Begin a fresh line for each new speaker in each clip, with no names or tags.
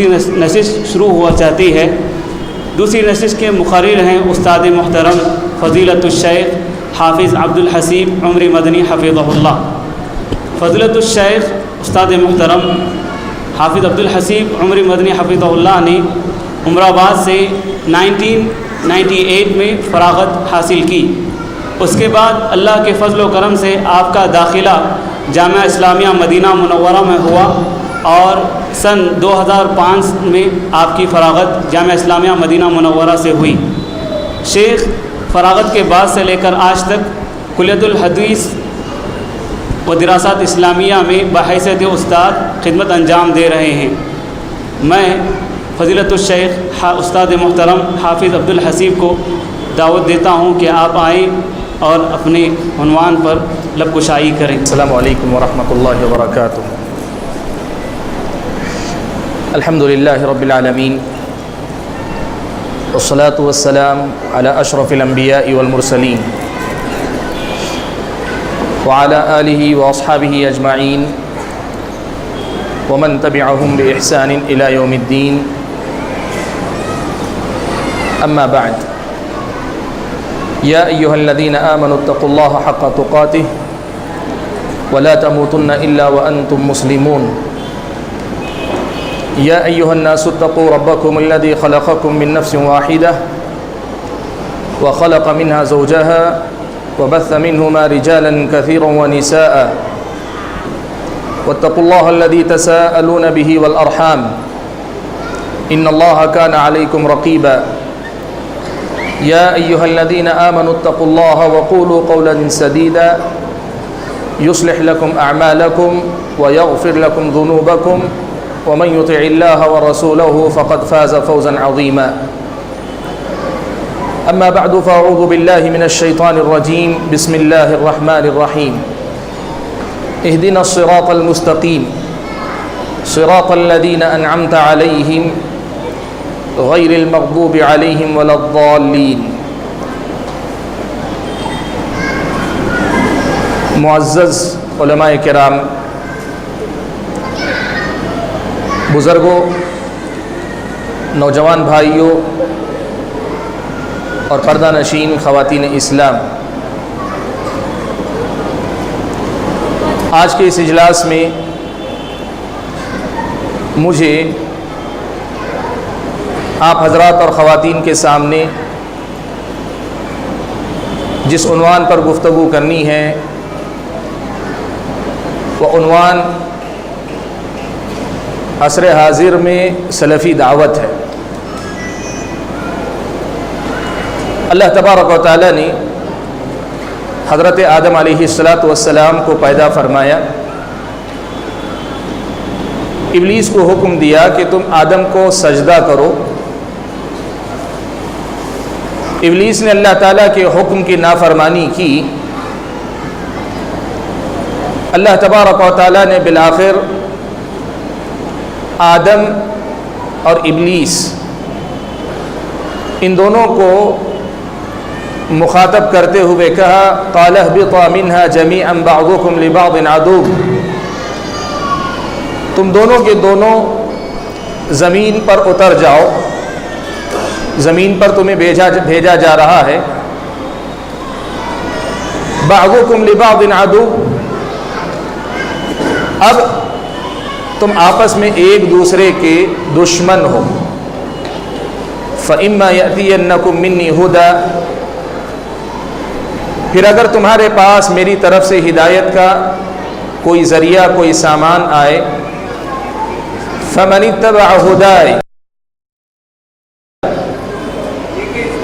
دوسری نشست شروع ہوا چاہتی ہے۔ دوسری نشست کے مقرر ہیں استاد محترم فضیلت الشیخ حافظ عبدالحسیب عمری مدنی حفظہ اللہ۔ فضیلت الشیخ استاد محترم حافظ عبدالحسیب عمری مدنی حفظہ اللہ نے عمر آباد سے 1998 میں فراغت حاصل کی۔ اس کے بعد اللہ کے فضل و کرم سے آپ کا داخلہ جامعہ اسلامیہ مدینہ منورہ میں ہوا اور سن 2005 میں آپ کی فراغت جامعہ اسلامیہ مدینہ منورہ سے ہوئی۔ شیخ فراغت کے بعد سے لے کر آج تک کلیۃ الحدیث و دراسات اسلامیہ میں بحیثیت استاد خدمت انجام دے رہے ہیں۔ میں فضیلت الشیخ استاد محترم حافظ عبدالحسیب کو دعوت دیتا ہوں کہ آپ آئیں اور اپنے عنوان پر لب کشائی کریں۔
السلام علیکم ورحمۃ اللہ وبرکاتہ۔ الحمد للہ رب العالمین والصلاة والسلام علی اشرف الانبیاء والمرسلین وعلی آلہ واصحابہ اجمعین ومن تبعهم بإحسان إلى يوم الدین، اما بعد، یا ایہا الذین آمنوا اتقوا اللہ حق تقاتہ ولا تموتن الا وانتم مسلمون، یا ایہا الناس اتقوا ربکم الذی خلقکم من نفس واحدہ وخلق منها زوجها وبث منهما رجالا كثيرا ونساء واتقوا الله الذي تساءلون به والأرحام إن الله كان عليكم رقيبا، يا أيها الذين آمنوا اتقوا الله وقولوا قولا سديدا يصلح لكم أعمالكم ويغفر لكم ذنوبكم ومن يطع الله ورسوله فقد فاز فوزا عظيما، أما بعد فأعوذ بالله من الشيطان الرجيم، بسم الله الرحمن الرحيم، اهدنا الصراط المستقيم صراط الذين أنعمت عليهم غير المغضوب عليهم ولا الضالين۔ معزز علماء کرام، بزرگوں، نوجوان بھائیوں اور پردہ نشین خواتین اسلام، آج کے اس اجلاس میں مجھے آپ حضرات اور خواتین کے سامنے جس عنوان پر گفتگو کرنی ہے وہ عنوان عصر حاضر میں سلفی دعوت ہے۔ اللہ تبارک و تعالی نے حضرت آدم علیہ السلام کو پیدا فرمایا، ابلیس کو حکم دیا کہ تم آدم کو سجدہ کرو۔ ابلیس نے اللہ تعالیٰ کے حکم کی نافرمانی کی۔ اللہ تبارک و تعالیٰ نے بالآخر آدم اور ابلیس ان دونوں کو مخاطب کرتے ہوئے کہا، قال اهبطا منها جميعا بعضكم لبعض عدو، تم دونوں کے دونوں زمین پر اتر جاؤ، زمین پر تمہیں بھیجا جا رہا ہے۔ بعضكم لبعض عدو، اب تم آپس میں ایک دوسرے کے دشمن ہو۔ فإما يأتينكم مني هدى، پھر اگر تمہارے پاس میری طرف سے ہدایت کا کوئی ذریعہ، کوئی سامان آئے، فمن اتبع ہدائی،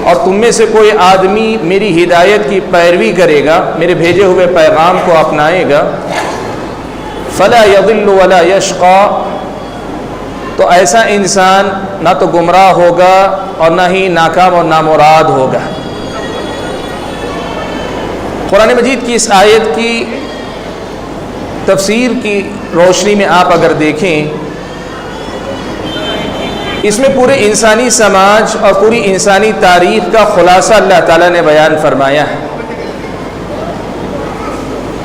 اور تم میں سے کوئی آدمی میری ہدایت کی پیروی کرے گا، میرے بھیجے ہوئے پیغام کو اپنائے گا، فلا یضل ولا یشقی، تو ایسا انسان نہ تو گمراہ ہوگا اور نہ ہی ناکام اور نامراد ہوگا۔ قرآن مجید کی اس آیت کی تفسیر کی روشنی میں آپ اگر دیکھیں، اس میں پورے انسانی سماج اور پوری انسانی تاریخ کا خلاصہ اللہ تعالیٰ نے بیان فرمایا ہے۔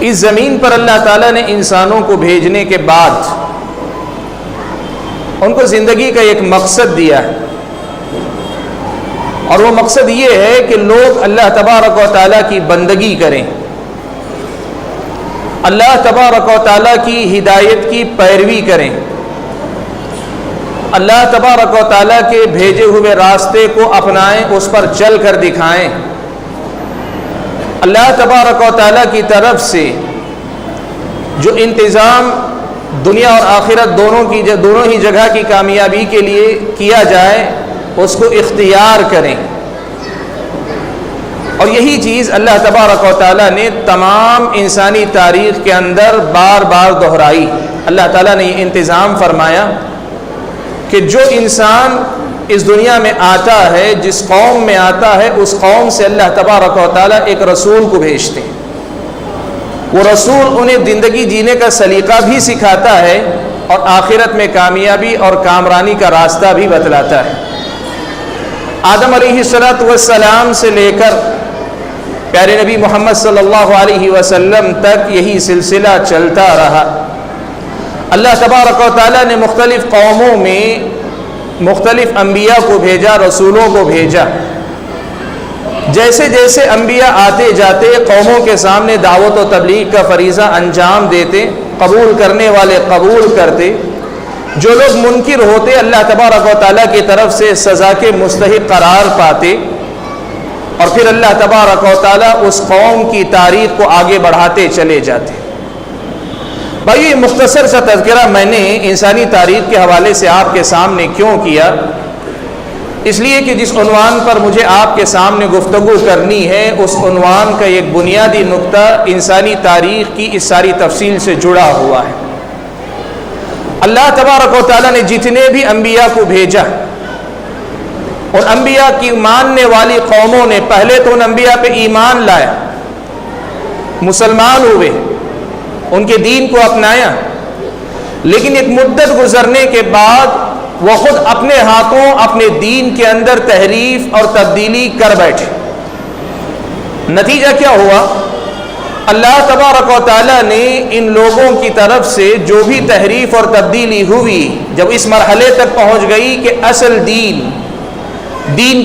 اس زمین پر اللہ تعالیٰ نے انسانوں کو بھیجنے کے بعد ان کو زندگی کا ایک مقصد دیا ہے، اور وہ مقصد یہ ہے کہ لوگ اللہ تبارک و تعالیٰ کی بندگی کریں، اللہ تبارک و تعالیٰ کی ہدایت کی پیروی کریں، اللہ تبارک و تعالیٰ کے بھیجے ہوئے راستے کو اپنائیں، اس پر چل کر دکھائیں۔ اللہ تبارک و تعالیٰ کی طرف سے جو انتظام دنیا اور آخرت دونوں ہی جگہ کی کامیابی کے لیے کیا جائے اس کو اختیار کریں، اور یہی چیز اللہ تبارک و تعالیٰ نے تمام انسانی تاریخ کے اندر بار بار دہرائی۔ اللہ تعالیٰ نے یہ انتظام فرمایا کہ جو انسان اس دنیا میں آتا ہے، جس قوم میں آتا ہے، اس قوم سے اللہ تبارک و تعالیٰ ایک رسول کو بھیجتے ہیں۔ وہ رسول انہیں زندگی جینے کا سلیقہ بھی سکھاتا ہے اور آخرت میں کامیابی اور کامرانی کا راستہ بھی بتلاتا ہے۔ آدم علیہ السلام سے لے کر پیارے نبی محمد صلی اللہ علیہ وسلم تک یہی سلسلہ چلتا رہا۔ اللہ تبارک و تعالیٰ نے مختلف قوموں میں مختلف انبیاء کو بھیجا، رسولوں کو بھیجا۔ جیسے جیسے انبیاء آتے جاتے قوموں کے سامنے دعوت و تبلیغ کا فریضہ انجام دیتے، قبول کرنے والے قبول کرتے، جو لوگ منکر ہوتے اللہ تبارک و تعالیٰ کی طرف سے سزا کے مستحق قرار پاتے، اور پھر اللہ تبارک و تعالیٰ اس قوم کی تاریخ کو آگے بڑھاتے چلے جاتے۔ بھائی یہ مختصر سا تذکرہ میں نے انسانی تاریخ کے حوالے سے آپ کے سامنے کیوں کیا؟ اس لیے کہ جس عنوان پر مجھے آپ کے سامنے گفتگو کرنی ہے، اس عنوان کا ایک بنیادی نقطہ انسانی تاریخ کی اس ساری تفصیل سے جڑا ہوا ہے۔ اللہ تبارک و تعالیٰ نے جتنے بھی انبیاء کو بھیجا، ان انبیاء کی ماننے والی قوموں نے پہلے تو ان انبیاء پہ ایمان لایا، مسلمان ہوئے، ان کے دین کو اپنایا، لیکن ایک مدت گزرنے کے بعد وہ خود اپنے ہاتھوں اپنے دین کے اندر تحریف اور تبدیلی کر بیٹھے۔ نتیجہ کیا ہوا؟ اللہ تبارک و تعالیٰ نے ان لوگوں کی طرف سے جو بھی تحریف اور تبدیلی ہوئی، جب اس مرحلے تک پہنچ گئی کہ اصل دین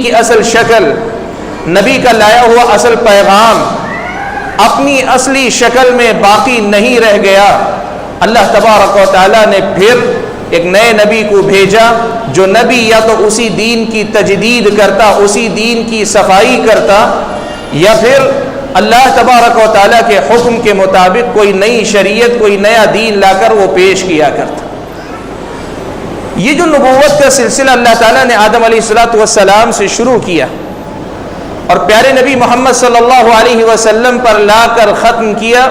کی اصل شکل، نبی کا لایا ہوا اصل پیغام اپنی اصلی شکل میں باقی نہیں رہ گیا، اللہ تبارک و تعالیٰ نے پھر ایک نئے نبی کو بھیجا، جو نبی یا تو اسی دین کی تجدید کرتا، اسی دین کی صفائی کرتا، یا پھر اللہ تبارک و تعالیٰ کے حکم کے مطابق کوئی نئی شریعت، کوئی نیا دین لا کر وہ پیش کیا کرتا۔ یہ جو نبوت کا سلسلہ اللہ تعالیٰ نے آدم علیہ السلام سے شروع کیا اور پیارے نبی محمد صلی اللہ علیہ وسلم پر لا کر ختم کیا،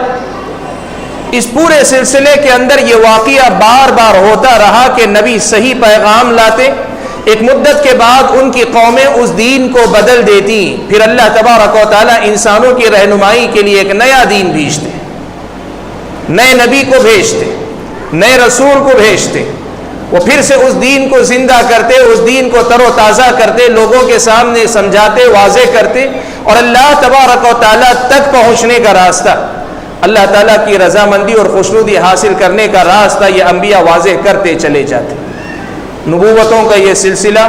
اس پورے سلسلے کے اندر یہ واقعہ بار بار ہوتا رہا کہ نبی صحیح پیغام لاتے، ایک مدت کے بعد ان کی قومیں اس دین کو بدل دیتی، پھر اللہ تبارک و تعالیٰ انسانوں کی رہنمائی کے لیے ایک نیا دین بھیجتے، نئے نبی کو بھیجتے، نئے رسول کو بھیجتے، وہ پھر سے اس دین کو زندہ کرتے، اس دین کو تر و تازہ کرتے، لوگوں کے سامنے سمجھاتے، واضح کرتے، اور اللہ تبارک و تعالیٰ تک پہنچنے کا راستہ، اللہ تعالیٰ کی رضامندی اور خوشنودی حاصل کرنے کا راستہ یہ انبیاء واضح کرتے چلے جاتے۔ نبوتوں کا یہ سلسلہ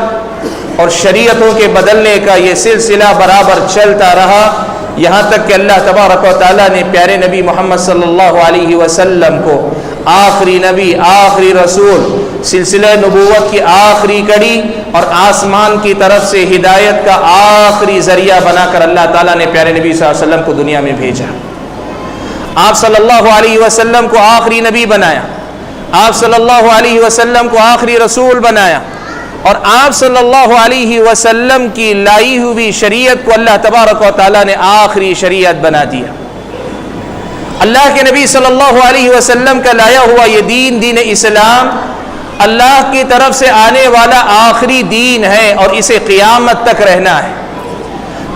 اور شریعتوں کے بدلنے کا یہ سلسلہ برابر چلتا رہا، یہاں تک کہ اللہ تبارک و تعالیٰ نے پیارے نبی محمد صلی اللہ علیہ وسلم کو آخری نبی، آخری رسول، سلسلہ نبوت کی آخری کڑی اور آسمان کی طرف سے ہدایت کا آخری ذریعہ بنا کر اللہ تعالیٰ نے پیارے نبی صلی اللہ علیہ وسلم کو دنیا میں بھیجا۔ آپ صلی اللہ علیہ وسلم کو آخری نبی بنایا، آپ صلی اللہ علیہ وسلم کو آخری رسول بنایا، اور آپ صلی اللہ علیہ وسلم کی لائی ہوئی شریعت کو اللہ تبارک و تعالیٰ نے آخری شریعت بنا دیا۔ اللہ کے نبی صلی اللہ علیہ وسلم کا لایا ہوا یہ دین، دین اسلام، اللہ کی طرف سے آنے والا آخری دین ہے اور اسے قیامت تک رہنا ہے۔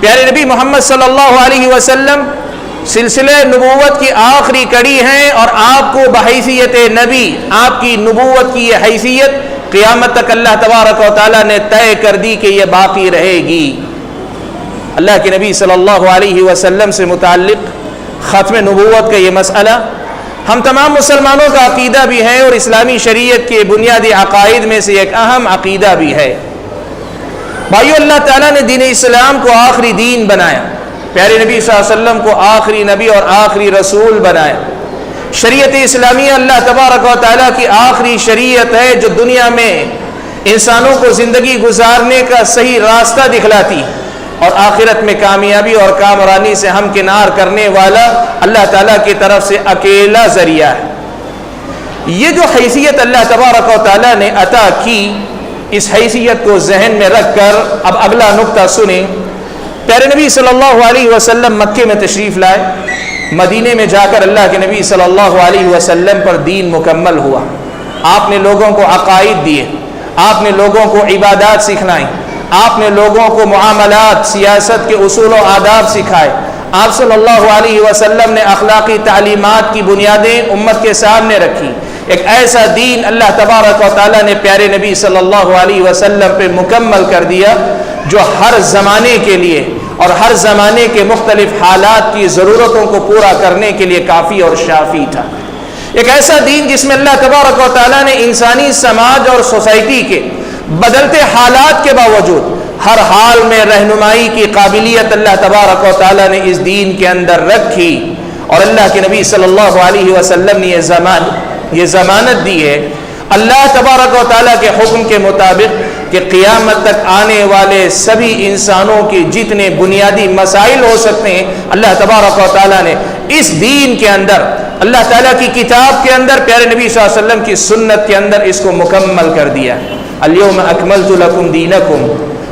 پیارے نبی محمد صلی اللہ علیہ وسلم سلسلہ نبوت کی آخری کڑی ہیں، اور آپ کو بحیثیت نبی، آپ کی نبوت کی یہ حیثیت قیامت تک اللہ تبارک و تعالیٰ نے طے کر دی کہ یہ باقی رہے گی۔ اللہ کے نبی صلی اللہ علیہ وسلم سے متعلق ختم نبوت کا یہ مسئلہ ہم تمام مسلمانوں کا عقیدہ بھی ہے اور اسلامی شریعت کے بنیادی عقائد میں سے ایک اہم عقیدہ بھی ہے۔ بھائیو، اللہ تعالیٰ نے دین اسلام کو آخری دین بنایا، پیارے نبی صلی اللہ علیہ وسلم کو آخری نبی اور آخری رسول بنایا۔ شریعت اسلامیہ اللہ تبارک و تعالیٰ کی آخری شریعت ہے جو دنیا میں انسانوں کو زندگی گزارنے کا صحیح راستہ دکھلاتی اور آخرت میں کامیابی اور کامرانی سے ہمکنار کرنے والا اللہ تعالیٰ کی طرف سے اکیلا ذریعہ ہے۔ یہ جو حیثیت اللہ تبارک و تعالیٰ نے عطا کی، اس حیثیت کو ذہن میں رکھ کر اب اگلا نقطہ سنیں۔ پیارے نبی صلی اللہ علیہ وسلم مکے میں تشریف لائے، مدینے میں جا کر اللہ کے نبی صلی اللہ علیہ وسلم پر دین مکمل ہوا۔ آپ نے لوگوں کو عقائد دیے، آپ نے لوگوں کو عبادات سکھلائیں، آپ نے لوگوں کو معاملات، سیاست کے اصول و آداب سکھائے۔ آپ صلی اللہ علیہ وسلم نے اخلاقی تعلیمات کی بنیادیں امت کے سامنے رکھی۔ ایک ایسا دین اللہ تبارک و تعالیٰ نے پیارے نبی صلی اللہ علیہ وسلم پہ مکمل کر دیا جو ہر زمانے کے لیے اور ہر زمانے کے مختلف حالات کی ضرورتوں کو پورا کرنے کے لیے کافی اور شافی تھا۔ ایک ایسا دین جس میں اللہ تبارک و تعالیٰ نے انسانی سماج اور سوسائٹی کے بدلتے حالات کے باوجود ہر حال میں رہنمائی کی قابلیت اللہ تبارک و تعالیٰ نے اس دین کے اندر رکھی، اور اللہ کے نبی صلی اللہ علیہ وسلم نے یہ ضمانت دی ہے اللہ تبارک و تعالیٰ کے حکم کے مطابق کہ قیامت تک آنے والے سبھی انسانوں کے جتنے بنیادی مسائل ہو سکتے ہیں، اللہ تبارک و تعالیٰ نے اس دین کے اندر، اللہ تعالیٰ کی کتاب کے اندر، پیارے نبی صلی اللہ علیہ وسلم کی سنت کے اندر اس کو مکمل کر دیا۔ الیوم اکملت لکم دینکم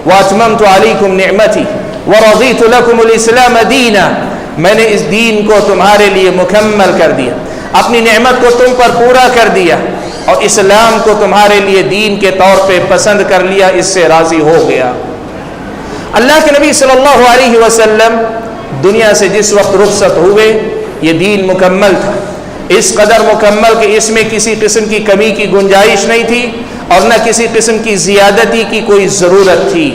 واتممت علیکم نعمتی ورضیت لکم الاسلام دینا۔ میں نے اس دین کو تمہارے لیے مکمل کر دیا، اپنی نعمت کو تم پر پورا کر دیا، اور اسلام کو تمہارے لیے دین کے طور پہ پسند کر لیا، اس سے راضی ہو گیا۔ اللہ کے نبی صلی اللہ علیہ وسلم دنیا سے جس وقت رخصت ہوئے، یہ دین مکمل تھا، اس قدر مکمل کہ اس میں کسی قسم کی کمی کی گنجائش نہیں تھی اور نہ کسی قسم کی زیادتی کی کوئی ضرورت تھی۔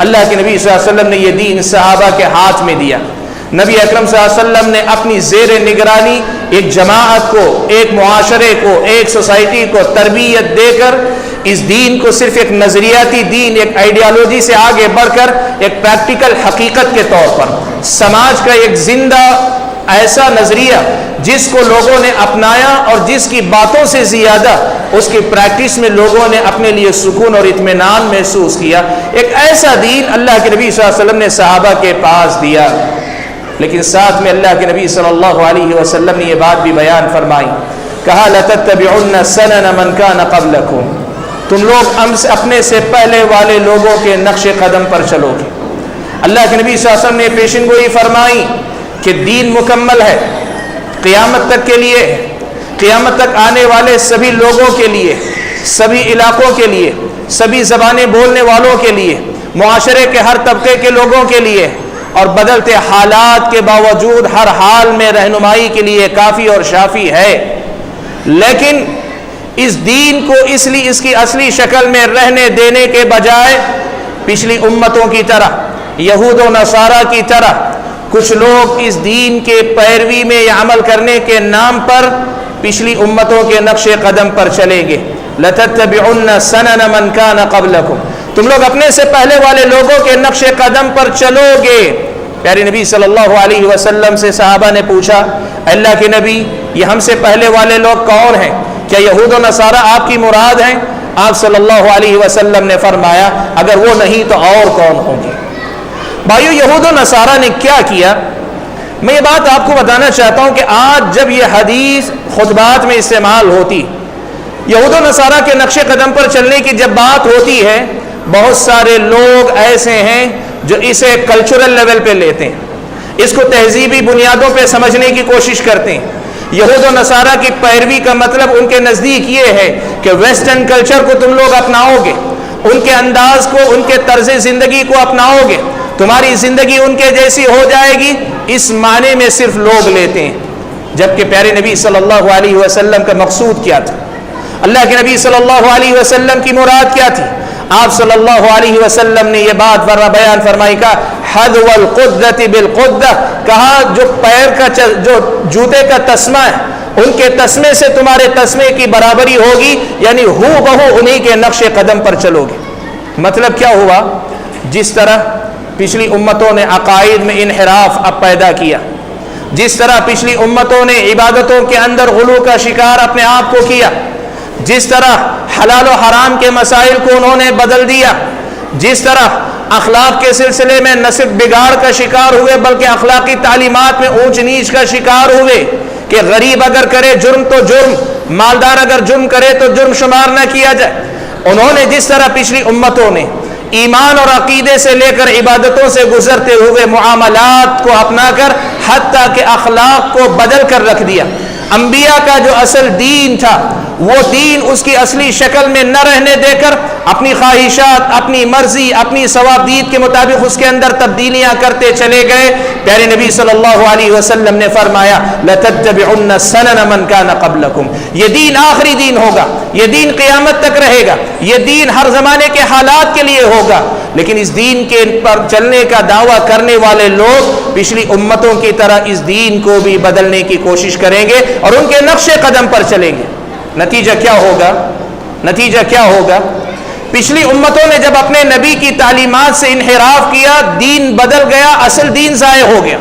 اللہ کے نبی صلی اللہ علیہ وسلم نے یہ دین صحابہ کے ہاتھ میں دیا۔ نبی اکرم صلی اللہ علیہ وسلم نے اپنی زیر نگرانی ایک جماعت کو، ایک معاشرے کو، ایک سوسائٹی کو تربیت دے کر اس دین کو صرف ایک نظریاتی دین، ایک آئیڈیالوجی سے آگے بڑھ کر ایک پریکٹیکل حقیقت کے طور پر سماج کا ایک زندہ ایسا نظریہ جس کو لوگوں نے اپنایا اور جس کی باتوں سے زیادہ اس کی پریکٹس میں لوگوں نے اپنے لیے سکون اور اطمینان محسوس کیا، ایک ایسا دین اللہ کے نبی صلی اللہ علیہ وسلم نے صحابہ کے پاس دیا۔ لیکن ساتھ میں اللہ کے نبی صلی اللہ علیہ وسلم نے یہ بات بھی بیان فرمائی، کہا لَتَتَّبِعُنَّ سَنَنَ مَنْ كَانَ قَبْلَكُمْ، تم لوگ اپنے سے پہلے والے لوگوں کے نقش قدم پر چلو گے۔ اللہ کے نبی صلی اللہ علیہ وسلم نے پیشن گوئی فرمائی کہ دین مکمل ہے، قیامت تک کے لیے، قیامت تک آنے والے سبھی لوگوں کے لیے، سبھی علاقوں کے لیے، سبھی زبانیں بولنے والوں کے لیے، معاشرے کے ہر طبقے کے لوگوں کے لیے، اور بدلتے حالات کے باوجود ہر حال میں رہنمائی کے لیے کافی اور شافی ہے۔ لیکن اس دین کو اس کی اصلی شکل میں رہنے دینے کے بجائے پچھلی امتوں کی طرح، یہود و نصارہ کی طرح، کچھ لوگ اس دین کے پیروی میں یا عمل کرنے کے نام پر پچھلی امتوں کے نقش قدم پر چلیں گے۔ لَتَتَّبِعُنَّ سَنَنَ مَنْ كَانَ قَبْلَكُمْ، تم لوگ اپنے سے پہلے والے لوگوں کے نقش قدم پر چلو گے۔ پیارے نبی صلی اللہ علیہ وسلم سے صحابہ نے پوچھا، اللہ کے نبی، یہ ہم سے پہلے والے لوگ کون ہیں؟ کیا یہود و نصارہ آپ کی مراد ہیں؟ آپ صلی اللہ علیہ وسلم نے فرمایا، اگر وہ نہیں تو اور کون ہوں گے؟ بھائیو، یہود و نصارہ نے کیا کیا؟ میں یہ بات آپ کو بتانا چاہتا ہوں کہ آج جب یہ حدیث خطبات میں استعمال ہوتی، یہود و نصارہ کے نقش قدم پر چلنے کی جب بات ہوتی ہے، بہت سارے لوگ ایسے ہیں جو اسے کلچرل لیول پہ لیتے ہیں، اس کو تہذیبی بنیادوں پہ سمجھنے کی کوشش کرتے ہیں۔ یہود و نصارہ کی پیروی کا مطلب ان کے نزدیک یہ ہے کہ ویسٹرن کلچر کو تم لوگ اپناؤ گے، ان کے انداز کو، ان کے طرز زندگی کو اپناؤ گے، تمہاری زندگی ان کے جیسی ہو جائے گی، اس معنی میں صرف لوگ لیتے ہیں۔ جبکہ پیارے نبی صلی اللہ علیہ وسلم کا مقصود کیا تھا؟ اللہ کے نبی صلی اللہ علیہ وسلم کی مراد کیا تھی؟ آپ صلی اللہ علیہ وسلم نے یہ بات بیان فرمائی، کا حذو القدۃ بالقدۃ، کہا جو پیر کا جو جوتے کا تسمہ ہے ان کے تسمے سے تمہارے تسمے کی برابری ہوگی، یعنی ہو بہو انہی کے نقش قدم پر چلو گے۔ مطلب کیا ہوا؟ جس طرح پچھلی امتوں نے عقائد میں انحراف اب پیدا کیا، جس طرح پچھلی امتوں نے عبادتوں کے اندر غلو کا شکار اپنے آپ کو کیا، جس طرح حلال و حرام کے مسائل کو انہوں نے بدل دیا، جس طرح اخلاق کے سلسلے میں نہ صرف بگاڑ کا شکار ہوئے بلکہ اخلاقی تعلیمات میں اونچ نیچ کا شکار ہوئے کہ غریب اگر کرے جرم تو جرم، مالدار اگر جرم کرے تو جرم شمار نہ کیا جائے۔ انہوں نے جس طرح پچھلی امتوں نے ایمان اور عقیدے سے لے کر عبادتوں سے گزرتے ہوئے معاملات کو اپنا کر حتیٰ کہ اخلاق کو بدل کر رکھ دیا، انبیاء کا جو اصل دین تھا وہ دین اس کی اصلی شکل میں نہ رہنے دے کر اپنی خواہشات، اپنی مرضی، اپنی ثوابدید کے مطابق اس کے اندر تبدیلیاں کرتے چلے گئے۔ پیارے نبی صلی اللہ علیہ وسلم نے فرمایا لَتَتَّبِعُنَّ سَنَنَ مَنْ كَانَ قَبْلَكُمْ، یہ دین آخری دین ہوگا، یہ دین قیامت تک رہے گا، یہ دین ہر زمانے کے حالات کے لیے ہوگا، لیکن اس دین کے پر چلنے کا دعویٰ کرنے والے لوگ پچھلی امتوں کی طرح اس دین کو بھی بدلنے کی کوشش کریں گے اور ان کے نقش قدم پر چلیں گے۔ نتیجہ کیا ہوگا؟ نتیجہ کیا ہوگا؟ پچھلی امتوں نے جب اپنے نبی کی تعلیمات سے انحراف کیا، دین بدل گیا، اصل دین ضائع ہو گیا۔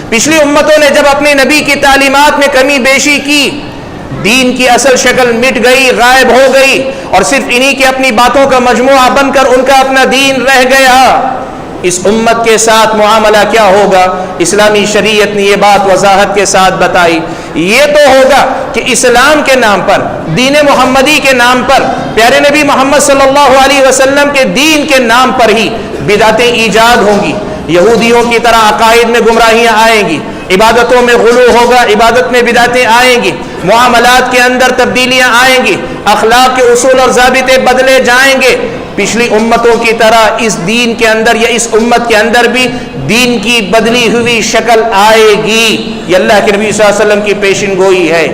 پچھلی امتوں نے جب اپنے نبی کی تعلیمات میں کمی بیشی کی، دین کی اصل شکل مٹ گئی، غائب ہو گئی، اور صرف انہی کی اپنی باتوں کا مجموعہ بن کر ان کا اپنا دین رہ گیا۔ اس امت کے ساتھ معاملہ کیا ہوگا؟ اسلامی شریعت نے یہ بات وضاحت کے ساتھ بتائی، یہ تو ہوگا کہ اسلام کے نام پر، دین محمدی کے نام پر، پیارے نبی محمد صلی اللہ علیہ وسلم کے دین کے نام پر ہی بدعتیں ایجاد ہوں گی، یہودیوں کی طرح عقائد میں گمراہیاں آئیں گی، عبادتوں میں غلو ہوگا، عبادت میں بدعتیں آئیں گی، معاملات کے اندر تبدیلیاں آئیں گی، اخلاق کے اصول اور ضابطے بدلے جائیں گے۔ پچھلی امتوں کی طرح اس دین کے اندر یا اس امت کے اندر بھی دین کی بدلی ہوئی شکل آئے گی، یہ اللہ کے نبی صلی اللہ علیہ وسلم کی پیشن گوئی ہے۔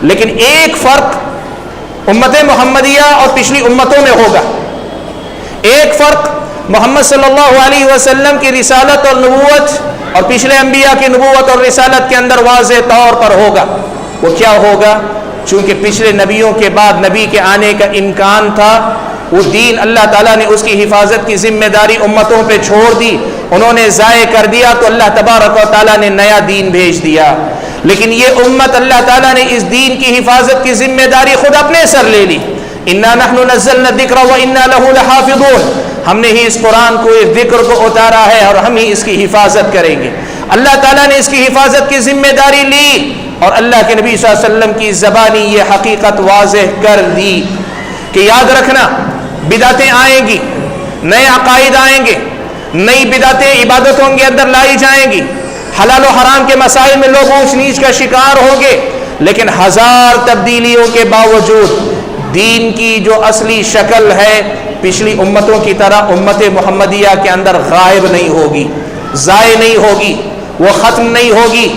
لیکن ایک فرق امت محمدیہ اور پچھلی امتوں میں ہوگا، ایک فرق محمد صلی اللہ علیہ وسلم کی رسالت اور نبوت اور پچھلے انبیاء کی نبوت اور رسالت کے اندر واضح طور پر ہوگا۔ وہ کیا ہوگا؟ چونکہ پچھلے نبیوں کے بعد نبی کے آنے کا امکان تھا، وہ دین اللہ تعالیٰ نے اس کی حفاظت کی ذمہ داری امتوں پہ چھوڑ دی، انہوں نے ضائع کر دیا، تو اللہ تبارک و تعالیٰ نے نیا دین بھیج دیا۔ لیکن یہ امت اللہ تعالیٰ نے اس دین کی حفاظت کی ذمہ داری خود اپنے سر لے لی۔ اِنَّا نَحْنُ نَزَّلْنَا الذِّكْرَ وَإِنَّا لَهُ لَحَافِظُونَ، ہم نے ہی اس قرآن کو، اس ذکر کو اتارا ہے اور ہم ہی اس کی حفاظت کریں گے۔ اللہ تعالیٰ نے اس کی حفاظت کی ذمہ داری لی اور اللہ کے نبی صلی اللہ علیہ وسلم کی زبانی یہ حقیقت واضح کر دی کہ یاد رکھنا بدعتیں آئیں گی، نئے عقائد آئیں گے، نئی بدعتیں عبادتوں کے اندر لائی جائیں گی، حلال و حرام کے مسائل میں لوگ اونچ نیچ کا شکار ہوں گے، لیکن ہزار تبدیلیوں کے باوجود دین کی جو اصلی شکل ہے پچھلی امتوں کی طرح امت محمدیہ کے اندر غائب نہیں ہوگی، ضائع نہیں ہوگی، وہ ختم نہیں ہوگی۔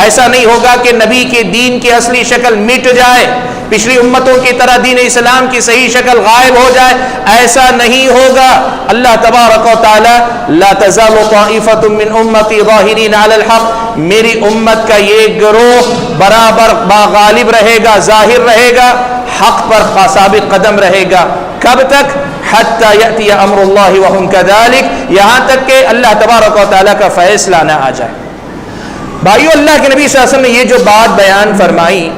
ایسا نہیں ہوگا کہ نبی کے دین کی اصلی شکل مٹ جائے، پچھلی امتوں کی طرح دین اسلام کی صحیح شکل غائب ہو جائے، ایسا نہیں ہوگا۔ اللہ تبارک و تعالی لا تزال طائفة من امتی ظاہرین علی الحق، میری امت کا یہ گروہ برابر باغالب رہے گا، ظاہر رہے گا، حق پر ثابت قدم رہے گا۔ کب تک؟ حتی یأتی امر اللہ وہم کذالک، یہاں تک کہ اللہ تبارک و تعالی کا فیصلہ نہ آ جائے۔ بھائیو، اللہ کے نبی صلی اللہ علیہ وسلم نے یہ جو بات بیان فرمائی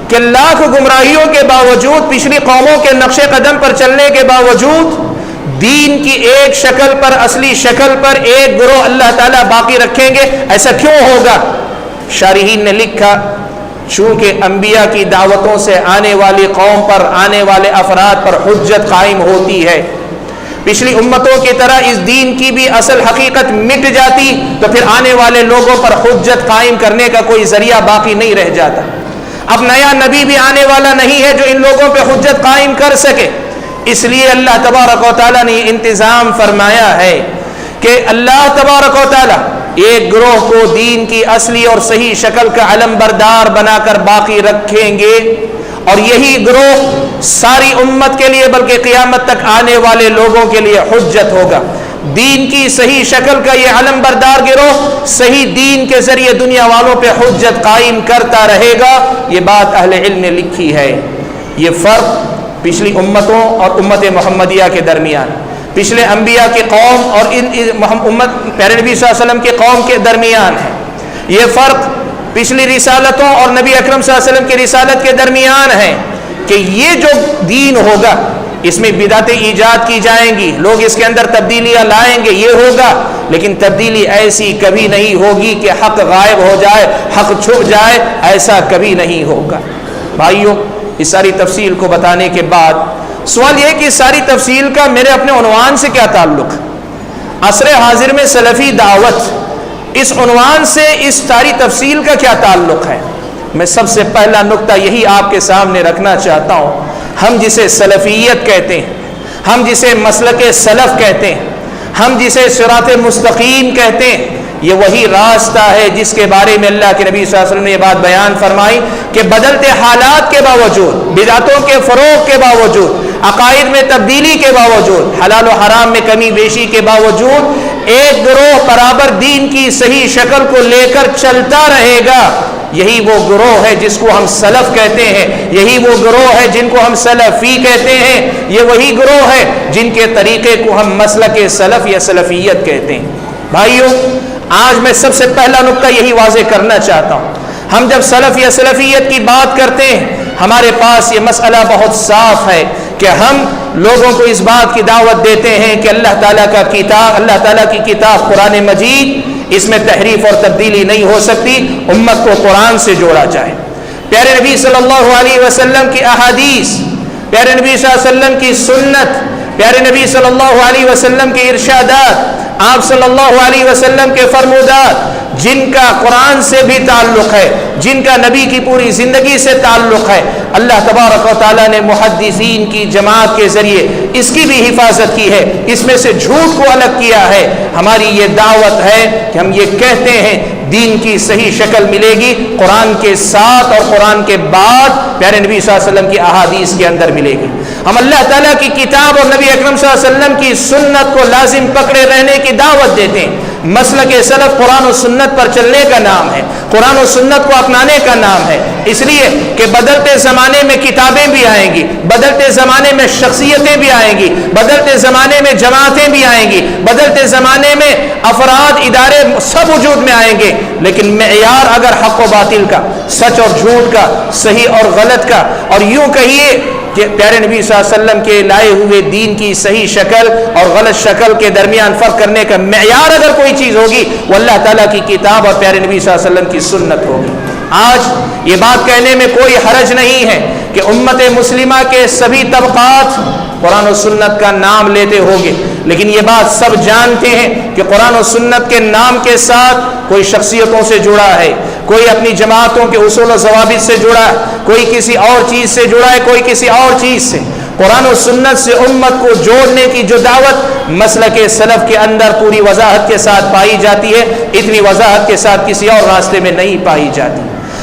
کہ لاکھ گمراہیوں کے باوجود، پچھلی قوموں کے نقش قدم پر چلنے کے باوجود، دین کی ایک شکل پر، اصلی شکل پر ایک گروہ اللہ تعالیٰ باقی رکھیں گے، ایسا کیوں ہوگا؟ شارحین نے لکھا چونکہ انبیاء کی دعوتوں سے آنے والی قوم پر، آنے والے افراد پر حجت قائم ہوتی ہے۔ پچھلی امتوں کی طرح اس دین کی بھی اصل حقیقت مٹ جاتی تو پھر آنے والے لوگوں پر حجت قائم کرنے کا کوئی ذریعہ باقی نہیں رہ جاتا۔ اب نیا نبی بھی آنے والا نہیں ہے جو ان لوگوں پہ حجت قائم کر سکے، اس لیے اللہ تبارک و تعالیٰ نے یہ انتظام فرمایا ہے کہ اللہ تبارک و تعالیٰ ایک گروہ کو دین کی اصلی اور صحیح شکل کا علم بردار بنا کر باقی رکھیں گے، اور یہی گروہ ساری امت کے لیے بلکہ قیامت تک آنے والے لوگوں کے لیے حجت ہوگا۔ دین کی صحیح شکل کا یہ علم بردار گروہ صحیح دین کے ذریعے دنیا والوں پہ حجت قائم کرتا رہے گا. یہ بات اہل علم نے لکھی ہے. یہ فرق پچھلی امتوں اور امت محمدیہ کے درمیان، پچھلے انبیاء کی قوم اور امت پیارے نبی صلی اللہ علیہ وسلم کی قوم کے درمیان ہے. یہ فرق پچھلی رسالتوں اور نبی اکرم صلی اللہ علیہ وسلم کی رسالت کے درمیان ہے کہ یہ جو دین ہوگا اس میں بدعتیں ایجاد کی جائیں گی، لوگ اس کے اندر تبدیلیاں لائیں گے، یہ ہوگا، لیکن تبدیلی ایسی کبھی نہیں ہوگی کہ حق غائب ہو جائے، حق چھپ جائے، ایسا کبھی نہیں ہوگا. بھائیوں، اس ساری تفصیل کو بتانے کے بعد سوال یہ ہے کہ اس ساری تفصیل کا میرے اپنے عنوان سے کیا تعلق ہے؟ عصر حاضر میں سلفی دعوت، اس عنوان سے اس ساری تفصیل کا کیا تعلق ہے؟ میں سب سے پہلا نقطہ یہی آپ کے سامنے رکھنا چاہتا ہوں. ہم جسے سلفیت کہتے ہیں، ہم جسے مسلک سلف کہتے ہیں، ہم جسے صراط مستقیم کہتے ہیں، یہ وہی راستہ ہے جس کے بارے میں اللہ کے نبی صلی اللہ علیہ وسلم نے یہ بات بیان فرمائی کہ بدلتے حالات کے باوجود، بدعتوں کے فروغ کے باوجود، عقائد میں تبدیلی کے باوجود، حلال و حرام میں کمی بیشی کے باوجود ایک گروہ برابر دین کی صحیح شکل کو لے کر چلتا رہے گا. یہی وہ گروہ ہے جس کو ہم سلف کہتے ہیں، یہی وہ گروہ ہے جن کو ہم سلفی کہتے ہیں، یہ وہی گروہ ہے جن کے طریقے کو ہم مسلک سلف یا سلفیت کہتے ہیں. بھائیوں، آج میں سب سے پہلا نقطہ یہی واضح کرنا چاہتا ہوں. ہم جب سلف یا سلفیت کی بات کرتے ہیں، ہمارے پاس یہ مسئلہ بہت صاف ہے کہ ہم لوگوں کو اس بات کی دعوت دیتے ہیں کہ اللہ تعالیٰ کی کتاب قرآن مجید، اس میں تحریف اور تبدیلی نہیں ہو سکتی. امت کو قرآن سے جوڑا جائے، پیارے نبی صلی اللہ علیہ وسلم کی احادیث، پیارے نبی صلی اللہ علیہ وسلم کی سنت، پیارے نبی صلی اللہ علیہ وسلم کے ارشادات، آپ صلی اللہ علیہ وسلم کے فرمودات، جن کا قرآن سے بھی تعلق ہے، جن کا نبی کی پوری زندگی سے تعلق ہے. اللہ تبارک و تعالیٰ نے محدثین کی جماعت کے ذریعے اس کی بھی حفاظت کی ہے، اس میں سے جھوٹ کو الگ کیا ہے. ہماری یہ دعوت ہے کہ ہم یہ کہتے ہیں دین کی صحیح شکل ملے گی قرآن کے ساتھ اور قرآن کے بعد پیارے نبی صلی اللہ علیہ وسلم کی احادیث کے اندر ملے گی. ہم اللہ تعالیٰ کی کتاب اور نبی اکرم صلی اللہ علیہ وسلم کی سنت کو لازم پکڑے رہنے کی دعوت دیتے ہیں. مسلک سلف قرآن و سنت پر چلنے کا نام ہے، قرآن و سنت کو اپنانے کا نام ہے. اس لیے کہ بدلتے زمانے میں کتابیں بھی آئیں گی، بدلتے زمانے میں شخصیتیں بھی آئیں گی، بدلتے زمانے میں جماعتیں بھی آئیں گی، بدلتے زمانے میں افراد، ادارے سب وجود میں آئیں گے، لیکن معیار اگر حق و باطل کا، سچ اور جھوٹ کا، صحیح اور غلط کا، اور یوں کہیے کہ پیارے نبی صلی اللہ علیہ وسلم کے لائے ہوئے دین کی صحیح شکل اور غلط شکل کے درمیان فرق کرنے کا معیار اگر کوئی چیز ہوگی وہ اللہ تعالیٰ کی کتاب اور پیارے نبی صلی اللہ علیہ وسلم کی سنت ہوگی. آج یہ بات کہنے میں کوئی حرج نہیں ہے کہ امت مسلمہ کے سبھی طبقات قرآن و سنت کا نام لیتے ہوں گے، لیکن یہ بات سب جانتے ہیں کہ قرآن و سنت کے نام کے ساتھ کوئی شخصیتوں سے جڑا ہے، کوئی اپنی جماعتوں کے اصول و ضوابط سے جڑا ہے، کوئی کسی اور چیز سے جڑا ہے، کوئی کسی اور چیز سے. قرآن و سنت سے امت کو جوڑنے کی جو دعوت مسلک سلف کے اندر پوری وضاحت کے ساتھ پائی جاتی ہے، اتنی وضاحت کے ساتھ کسی اور راستے میں نہیں پائی جاتی.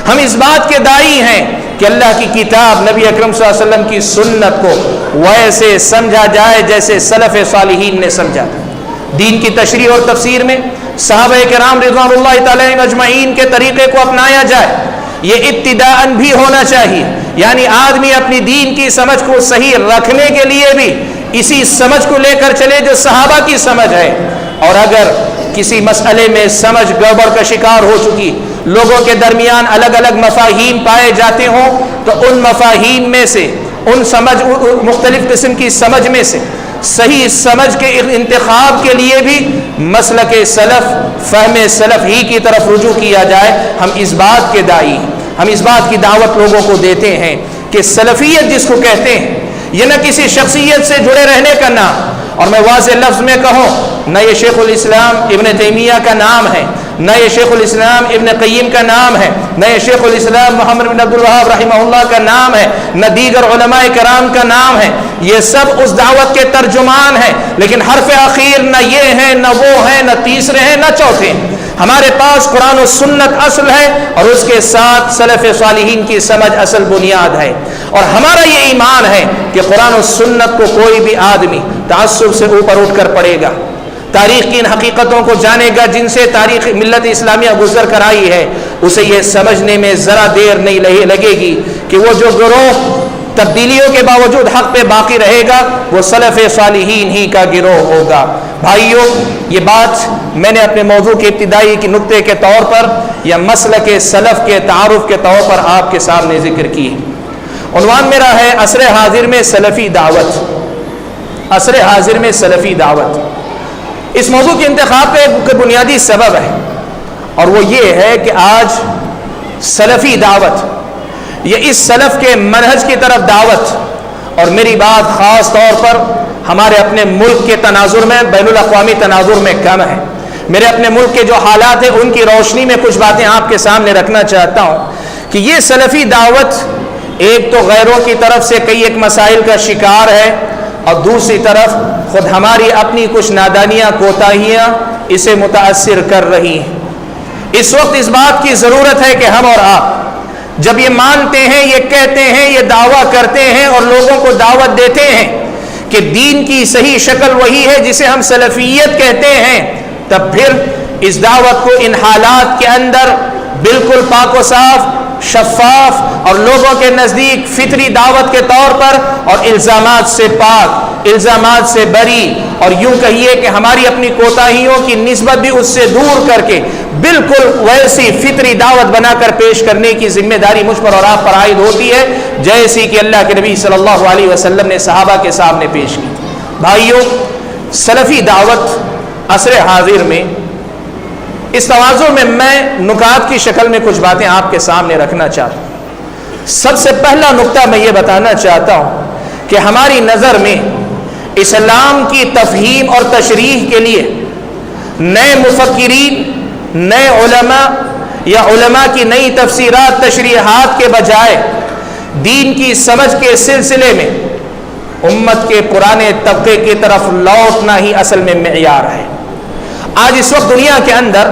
ہم اس بات کے داعی ہیں کہ اللہ کی کتاب، نبی اکرم صلی اللہ علیہ وسلم کی سنت کو ویسے سمجھا جائے جیسے سلف صالحین نے سمجھا تھا. دین کی تشریح اور تفسیر میں صحابہ کرام رضوان اللہ تعالی اجمعین کے طریقے کو اپنایا جائے. یہ ابتداءً بھی ہونا چاہیے، یعنی آدمی اپنی دین کی سمجھ کو صحیح رکھنے کے لیے بھی اسی سمجھ کو لے کر چلے جو صحابہ کی سمجھ ہے. اور اگر کسی مسئلے میں سمجھ گڑبڑ کا شکار ہو چکی، لوگوں کے درمیان الگ الگ مفاہیم پائے جاتے ہوں، تو ان مفاہیم میں سے، ان مختلف قسم کی سمجھ میں سے صحیح سمجھ کے انتخاب کے لیے بھی مسلک سلف، فہم سلف ہی کی طرف رجوع کیا جائے. ہم اس بات کے داعی ہیں، ہم اس بات کی دعوت لوگوں کو دیتے ہیں کہ سلفیت جس کو کہتے ہیں یہ نہ کسی شخصیت سے جڑے رہنے کا نام، اور میں واضح لفظ میں کہوں، نہ یہ شیخ الاسلام ابن تیمیہ کا نام ہے، نہ یہ شیخ الاسلام ابن قیم کا نام ہے، نہ یہ شیخ الاسلام محمد بن عبد الوہاب رحمہ اللہ کا نام ہے، نہ دیگر علماء کرام کا نام ہے. یہ سب اس دعوت کے ترجمان ہیں، لیکن حرف اخیر نہ یہ ہیں، نہ وہ ہیں، نہ تیسرے ہیں، نہ چوتھے ہیں. ہمارے پاس قرآن و سنت اصل ہے، اور اس کے ساتھ سلف صالحین کی سمجھ اصل بنیاد ہے. اور ہمارا یہ ایمان ہے کہ قرآن و سنت کو کوئی بھی آدمی تعصب سے اوپر اٹھ کر پڑھے گا، تاریخ کی ان حقیقتوں کو جانے گا جن سے تاریخ ملت اسلامیہ گزر کر آئی ہے، اسے یہ سمجھنے میں ذرا دیر نہیں لگے گی کہ وہ جو گروہ تبدیلیوں کے باوجود حق پہ باقی رہے گا وہ سلف صالحین ہی کا گروہ ہوگا۔ بھائیوں، یہ بات میں نے اپنے موضوع کے ابتدائی کی نقطے کے طور پر یا مسلک سلف کے تعارف کے طور پر آپ کے سامنے ذکر کی ہے۔ عنوان میرا ہے عصر حاضر میں سلفی دعوت۔ عصر حاضر میں سلفی دعوت، اس موضوع کے انتخاب کا ایک بنیادی سبب ہے، اور وہ یہ ہے کہ آج سلفی دعوت یہ اس سلف کے منہج کی طرف دعوت، اور میری بات خاص طور پر ہمارے اپنے ملک کے تناظر میں، بین الاقوامی تناظر میں کم ہے۔ میرے اپنے ملک کے جو حالات ہیں ان کی روشنی میں کچھ باتیں آپ کے سامنے رکھنا چاہتا ہوں کہ یہ سلفی دعوت ایک تو غیروں کی طرف سے کئی ایک مسائل کا شکار ہے، اور دوسری طرف خود ہماری اپنی کچھ نادانیاں، کوتاہیاں اسے متاثر کر رہی ہیں۔ اس وقت اس بات کی ضرورت ہے کہ ہم اور آپ جب یہ مانتے ہیں، یہ کہتے ہیں، یہ دعویٰ کرتے ہیں اور لوگوں کو دعوت دیتے ہیں کہ دین کی صحیح شکل وہی ہے جسے ہم سلفیت کہتے ہیں، تب پھر اس دعوت کو ان حالات کے اندر بالکل پاک و صاف، شفاف اور لوگوں کے نزدیک فطری دعوت کے طور پر اور الزامات سے پاک، الزامات سے بری، اور یوں کہیے کہ ہماری اپنی کوتاہیوں کی نسبت بھی اس سے دور کر کے بالکل ویسی فطری دعوت بنا کر پیش کرنے کی ذمہ داری مجھ پر اور آپ پر عائد ہوتی ہے، جیسی کہ اللہ کے نبی صلی اللہ علیہ وسلم نے صحابہ کے سامنے پیش کی۔ بھائیوں، سلفی دعوت عصر حاضر میں اس توازن میں نکات کی شکل میں کچھ باتیں آپ کے سامنے رکھنا چاہتا ہوں۔ سب سے پہلا نقطہ میں یہ بتانا چاہتا ہوں کہ ہماری نظر میں اسلام کی تفہیم اور تشریح کے لیے نئے مفکرین، نئے علماء یا علماء کی نئی تفسیرات، تشریحات کے بجائے دین کی سمجھ کے سلسلے میں امت کے پرانے طبقے کی طرف لوٹنا ہی اصل میں معیار ہے۔ آج اس وقت دنیا کے اندر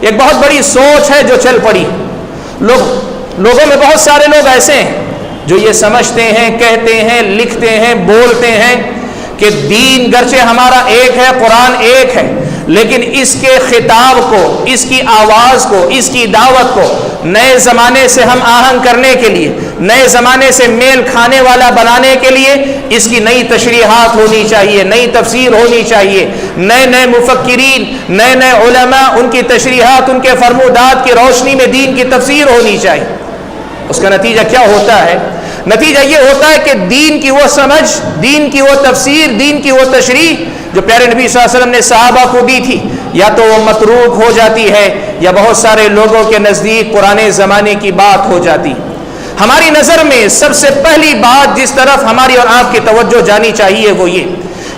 ایک بہت بڑی سوچ ہے جو چل پڑی۔ لوگوں میں بہت سارے لوگ ایسے ہیں جو یہ سمجھتے ہیں، کہتے ہیں، لکھتے ہیں، بولتے ہیں کہ دین گرچہ ہمارا ایک ہے، قرآن ایک ہے، لیکن اس کے خطاب کو، اس کی آواز کو، اس کی دعوت کو نئے زمانے سے ہم آہنگ کرنے کے لیے، نئے زمانے سے میل کھانے والا بنانے کے لیے اس کی نئی تشریحات ہونی چاہیے، نئی تفسیر ہونی چاہیے، نئے مفکرین، نئے علماء، ان کی تشریحات، ان کے فرمودات کی روشنی میں دین کی تفسیر ہونی چاہیے۔ اس کا نتیجہ کیا ہوتا ہے؟ نتیجہ یہ ہوتا ہے کہ دین کی وہ سمجھ، دین کی وہ تفسیر، دین کی وہ تشریح جو پیارے نبی صلی اللہ علیہ وسلم نے صحابہ کو دی تھی، یا تو وہ متروک ہو جاتی ہے یا بہت سارے لوگوں کے نزدیک پرانے زمانے کی بات ہو جاتی۔ ہماری نظر میں سب سے پہلی بات جس طرف ہماری اور آپ کی توجہ جانی چاہیے وہ یہ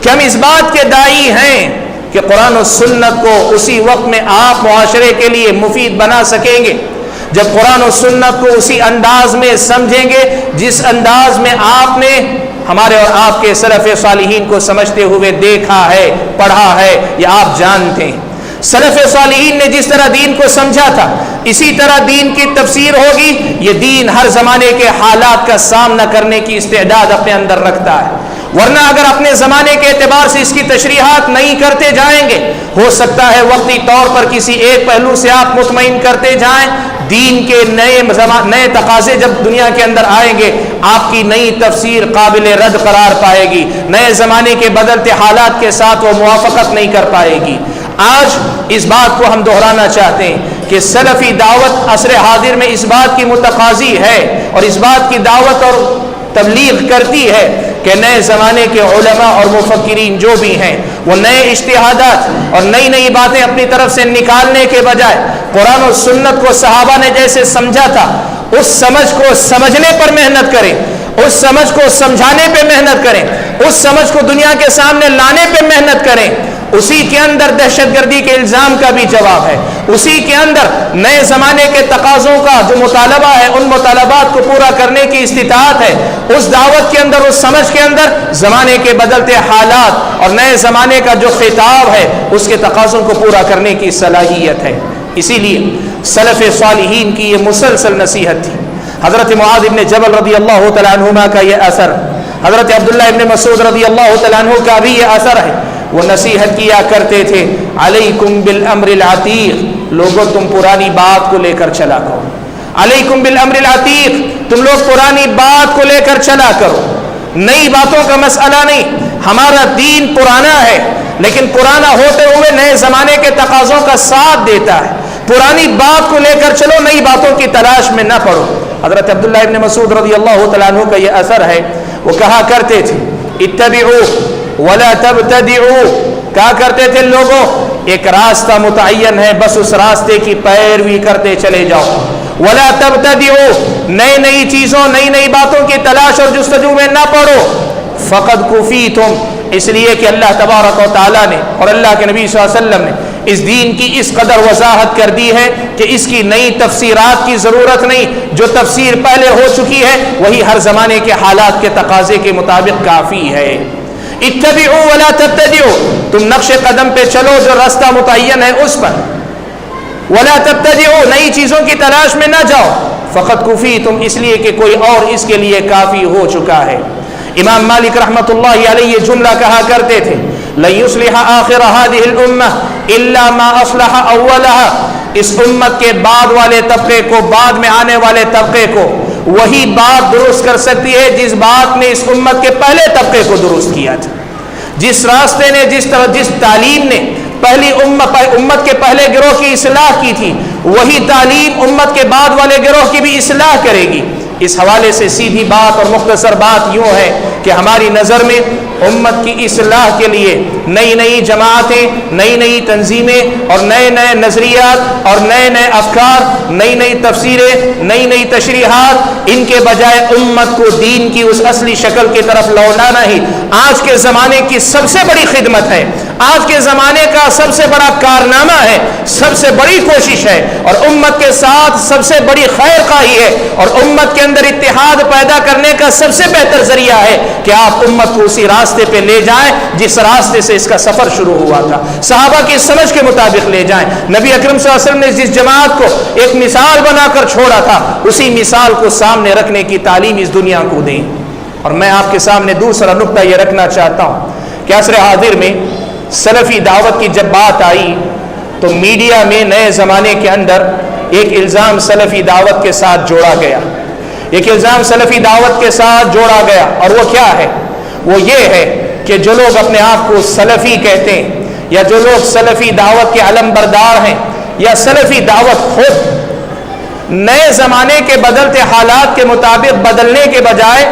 کہ ہم اس بات کے داعی ہیں کہ قرآن و سنت کو اسی وقت میں آپ معاشرے کے لیے مفید بنا سکیں گے جب قرآن و سنت کو اسی انداز میں سمجھیں گے جس انداز میں آپ نے ہمارے اور آپ کے سلف صالحین کو سمجھتے ہوئے دیکھا ہے، پڑھا ہے یا آپ جانتے ہیں۔ سلف صالحین نے جس طرح دین کو سمجھا تھا اسی طرح دین کی تفسیر ہوگی۔ یہ دین ہر زمانے کے حالات کا سامنا کرنے کی استعداد اپنے اندر رکھتا ہے، ورنہ اگر اپنے زمانے کے اعتبار سے اس کی تشریحات نہیں کرتے جائیں گے، ہو سکتا ہے وقتی طور پر کسی ایک پہلو سے آپ مطمئن کرتے جائیں، دین کے نئے تقاضے جب دنیا کے اندر آئیں گے آپ کی نئی تفسیر قابل رد قرار پائے گی، نئے زمانے کے بدلتے حالات کے ساتھ وہ موافقت نہیں کر پائے گی۔ آج اس بات کو ہم دہرانا چاہتے ہیں کہ سلفی دعوت عصر حاضر میں اس بات کی متقاضی ہے اور اس بات کی دعوت اور تبلیغ کرتی ہے کہ نئے زمانے کے علماء اور مفکرین جو بھی ہیں وہ نئے اجتہادات اور نئی باتیں اپنی طرف سے نکالنے کے بجائے قرآن و سنت کو صحابہ نے جیسے سمجھا تھا اس سمجھ کو سمجھنے پر محنت کریں، اس سمجھ کو سمجھانے پہ محنت کریں، اس سمجھ کو دنیا کے سامنے لانے پہ محنت کریں۔ اسی کے اندر دہشت گردی کے الزام کا بھی جواب ہے، اسی کے اندر نئے زمانے کے تقاضوں کا جو مطالبہ ہے ان مطالبات کو پورا کرنے کی استطاعت ہے، اس دعوت کے اندر، اس سمجھ کے اندر زمانے کے بدلتے حالات اور نئے زمانے کا جو خطاب ہے اس کے تقاضوں کو پورا کرنے کی صلاحیت ہے۔ اسی لیے سلف صالحین کی یہ مسلسل نصیحت تھی۔ حضرت معاذ ابن جبل رضی اللہ تعالیٰ عنہما کا یہ اثر، حضرت عبداللہ ابن مسعود رضی اللہ تعالیٰ عنہ کا بھی یہ اثر ہے۔ وہ نصیحت کیا کرتے تھے علیکم بالامر العتیق، لوگوں تم پرانی بات کو لے کر چلا کرو، علیکم بالامر العتیق، تم لوگ پرانی بات کو لے کر چلا کرو، نئی باتوں کا مسئلہ نہیں۔ ہمارا دین پرانا ہے لیکن پرانا ہوتے ہوئے نئے زمانے کے تقاضوں کا ساتھ دیتا ہے۔ پرانی بات کو لے کر چلو، نئی باتوں کی تلاش میں نہ پڑو۔ حضرت عبداللہ ابن مسعود رضی اللہ تعالیٰ عنہ کا یہ اثر ہے، وہ کہا کرتے تھے اتبعوا ولا تبتدعوا، کہا کرتے تھے لوگوں ایک راستہ متعین ہے، بس اس راستے کی پیروی کرتے چلے جاؤ، ولا تبتدعوا، نئی نئی چیزوں نئی نئی باتوں کی تلاش اور جستجو میں نہ پڑو، فقد کفیتم، اس لیے کہ اللہ تبارک و تعالیٰ نے اور اللہ کے نبی صلی اللہ علیہ وسلم نے اس دین کی اس قدر وضاحت کر دی ہے کہ اس کی نئی تفسیرات کی ضرورت نہیں، جو تفسیر پہلے ہو چکی ہے وہی ہر زمانے کے حالات کے تقاضے کے مطابق کافی ہے۔ اتبعوا ولا تبتدعوا، تم نقش قدم پہ چلو جو راستہ متعین ہے اس پر، ولا تبتدعوا، نئی چیزوں کی تلاش میں نہ جاؤ، فقط کفیتم، اس لیے کہ کوئی اور اس کے لیے کافی ہو چکا ہے۔ امام مالک رحمۃ اللہ علیہ یہ جملہ کہا کرتے تھے لن يصلح آخر هذه الامة الا ما اصلح اولها، اس امت کے بعد والے طبقے کو، بعد میں آنے والے طبقے کو وہی بات درست کر سکتی ہے جس بات نے اس امت کے پہلے طبقے کو درست کیا تھا، جس راستے نے، جس تعلیم نے پہلی امت کے پہلے گروہ کی اصلاح کی تھی، وہی تعلیم امت کے بعد والے گروہ کی بھی اصلاح کرے گی۔ اس حوالے سے سیدھی بات اور مختصر بات یوں ہے کہ ہماری نظر میں امت کی اصلاح کے لیے نئی نئی جماعتیں، نئی نئی تنظیمیں اور نئے نئے نظریات اور نئے نئے افکار، نئی نئی تفسیریں، نئی نئی تشریحات، ان کے بجائے امت کو دین کی اس اصلی شکل کی طرف لوٹانا ہی آج کے زمانے کی سب سے بڑی خدمت ہے، آج کے زمانے کا سب سے بڑا کارنامہ ہے، سب سے بڑی کوشش ہے، اور امت کے ساتھ سب سے بڑی خیر خواہی ہے، اور امت کے اندر اتحاد پیدا کرنے کا سب سے بہتر ذریعہ ہے کہ آپ امت کو اسی راستے پہ لے جائیں جس راستے سے اس کا سفر شروع ہوا تھا، صحابہ کی سمجھ کے مطابق لے جائیں۔ نبی اکرم صلی اللہ علیہ وسلم نے جس جماعت کو ایک مثال بنا کر چھوڑا تھا، اسی مثال کو سامنے رکھنے کی تعلیم اس دنیا کو دیں۔ اور میں آپ کے سامنے دوسرا نقطہ یہ رکھنا چاہتا ہوں کہ عصر حاضر میں سلفی دعوت کی جب بات آئی تو میڈیا میں نئے زمانے کے اندر ایک الزام سلفی دعوت کے ساتھ جوڑا گیا، ایک الزام سلفی دعوت کے ساتھ جوڑا گیا، اور وہ کیا ہے؟ وہ یہ ہے کہ جو لوگ اپنے آپ کو سلفی کہتے ہیں، یا جو لوگ سلفی دعوت کے علم بردار ہیں، یا سلفی دعوت خود نئے زمانے کے بدلتے حالات کے مطابق بدلنے کے بجائے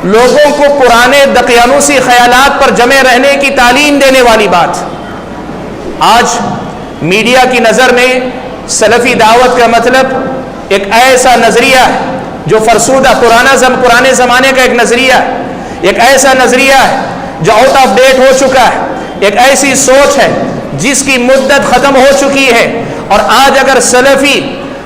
لوگوں کو پرانے دقیانوسی خیالات پر جمے رہنے کی تعلیم دینے والی بات، آج میڈیا کی نظر میں سلفی دعوت کا مطلب ایک ایسا نظریہ ہے جو فرسودہ پرانے زمانے کا ایک نظریہ ہے، ایک ایسا نظریہ ہے جو آؤٹ آف ڈیٹ ہو چکا ہے، ایک ایسی سوچ ہے جس کی مدت ختم ہو چکی ہے، اور آج اگر سلفی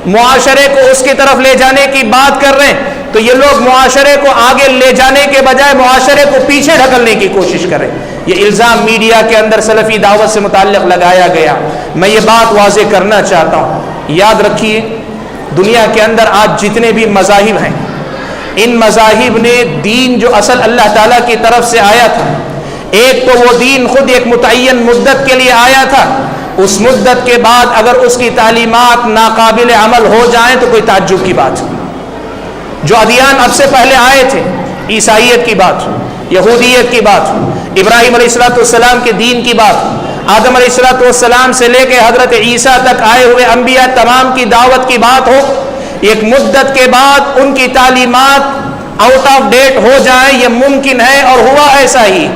معاشرے کو اس کی طرف لے جانے کی بات کر رہے ہیں تو یہ لوگ معاشرے کو آگے لے جانے کے بجائے معاشرے کو پیچھے ڈھکلنے کی کوشش کریں۔ یہ الزام میڈیا کے اندر سلفی دعوت سے متعلق لگایا گیا۔ میں یہ بات واضح کرنا چاہتا ہوں، یاد رکھیے دنیا کے اندر آج جتنے بھی مذاہب ہیں، ان مذاہب نے دین جو اصل اللہ تعالیٰ کی طرف سے آیا تھا، ایک تو وہ دین خود ایک متعین مدت کے لیے آیا تھا، اس مدت کے بعد اگر اس کی تعلیمات ناقابل عمل ہو جائیں تو کوئی تعجب کی بات ہو۔ جو ادیان اب سے پہلے آئے تھے، عیسائیت کی بات ہو، یہودیت کی بات ہو، ابراہیم علیہ السلام کے دین کی بات ہو، آدم علیہ السلام سے لے کے حضرت عیسیٰ تک آئے ہوئے انبیاء تمام کی دعوت کی بات ہو، ایک مدت کے بعد ان کی تعلیمات آؤٹ آف ڈیٹ ہو جائیں، یہ ممکن ہے اور ہوا ایسا ہی۔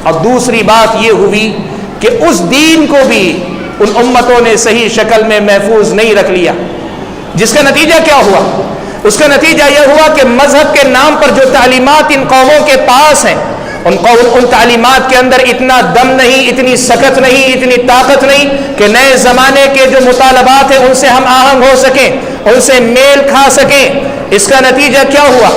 اور دوسری بات یہ ہوئی کہ اس دین کو بھی ان امتوں نے صحیح شکل میں محفوظ نہیں رکھ لیا، جس کا نتیجہ کیا ہوا؟ اس کا نتیجہ یہ ہوا کہ مذہب کے نام پر جو تعلیمات ان قوموں کے پاس ہیں، ان تعلیمات کے اندر اتنا دم نہیں، اتنی سکت نہیں، اتنی طاقت نہیں کہ نئے زمانے کے جو مطالبات ہیں ان سے ہم آہنگ ہو سکیں، ان سے میل کھا سکیں۔ اس کا نتیجہ کیا ہوا؟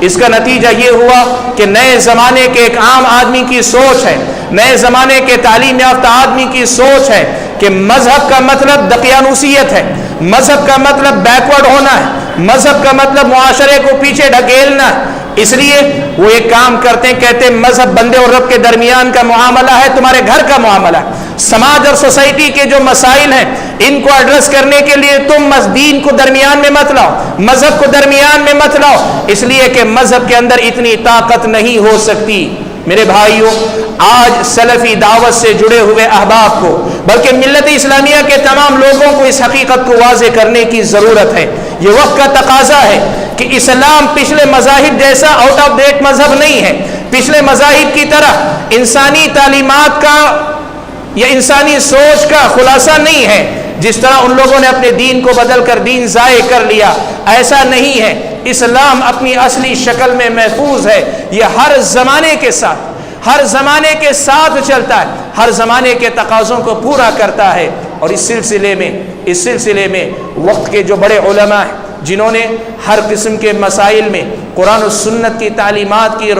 اس کا نتیجہ یہ ہوا کہ نئے زمانے کے ایک عام آدمی کی سوچ ہے، نئے زمانے کے تعلیم یافتہ آدمی کی سوچ ہے کہ مذہب کا مطلب دقیانوسیت ہے، مذہب کا مطلب بیکورڈ ہونا ہے، مذہب کا مطلب معاشرے کو پیچھے ڈھکیلنا ہے۔ اس لیے وہ ایک کام کرتے ہیں، کہتے ہیں مذہب بندے اور رب کے درمیان کا معاملہ ہے، تمہارے گھر کا معاملہ ہے۔ سماج اور سوسائٹی کے جو مسائل ہیں ان کو ایڈریس کرنے کے لیے تم دین کو درمیان میں مت لاؤ، مذہب کو درمیان میں مت لاؤ، اس لیے کہ مذہب کے اندر اتنی طاقت نہیں ہو سکتی۔ میرے بھائیوں، آج سلفی دعوت سے جڑے ہوئے احباب کو بلکہ ملت اسلامیہ کے تمام لوگوں کو اس حقیقت کو واضح کرنے کی ضرورت ہے، یہ وقت کا تقاضا ہے کہ اسلام پچھلے مذاہب جیسا آؤٹ آف ڈیٹ مذہب نہیں ہے، پچھلے مذاہب کی طرح انسانی تعلیمات کا یا انسانی سوچ کا خلاصہ نہیں ہے، جس طرح ان لوگوں نے اپنے دین کو بدل کر دین ضائع کر لیا، ایسا نہیں ہے۔ اسلام اپنی اصلی شکل میں محفوظ ہے، یہ ہر زمانے کے ساتھ چلتا ہے، ہر زمانے کے تقاضوں کو پورا کرتا ہے۔ اور اس سلسلے میں وقت کے جو بڑے علماء ہیں جنہوں نے ہر قسم کے مسائل میں قرآن و سنت کی تعلیمات کی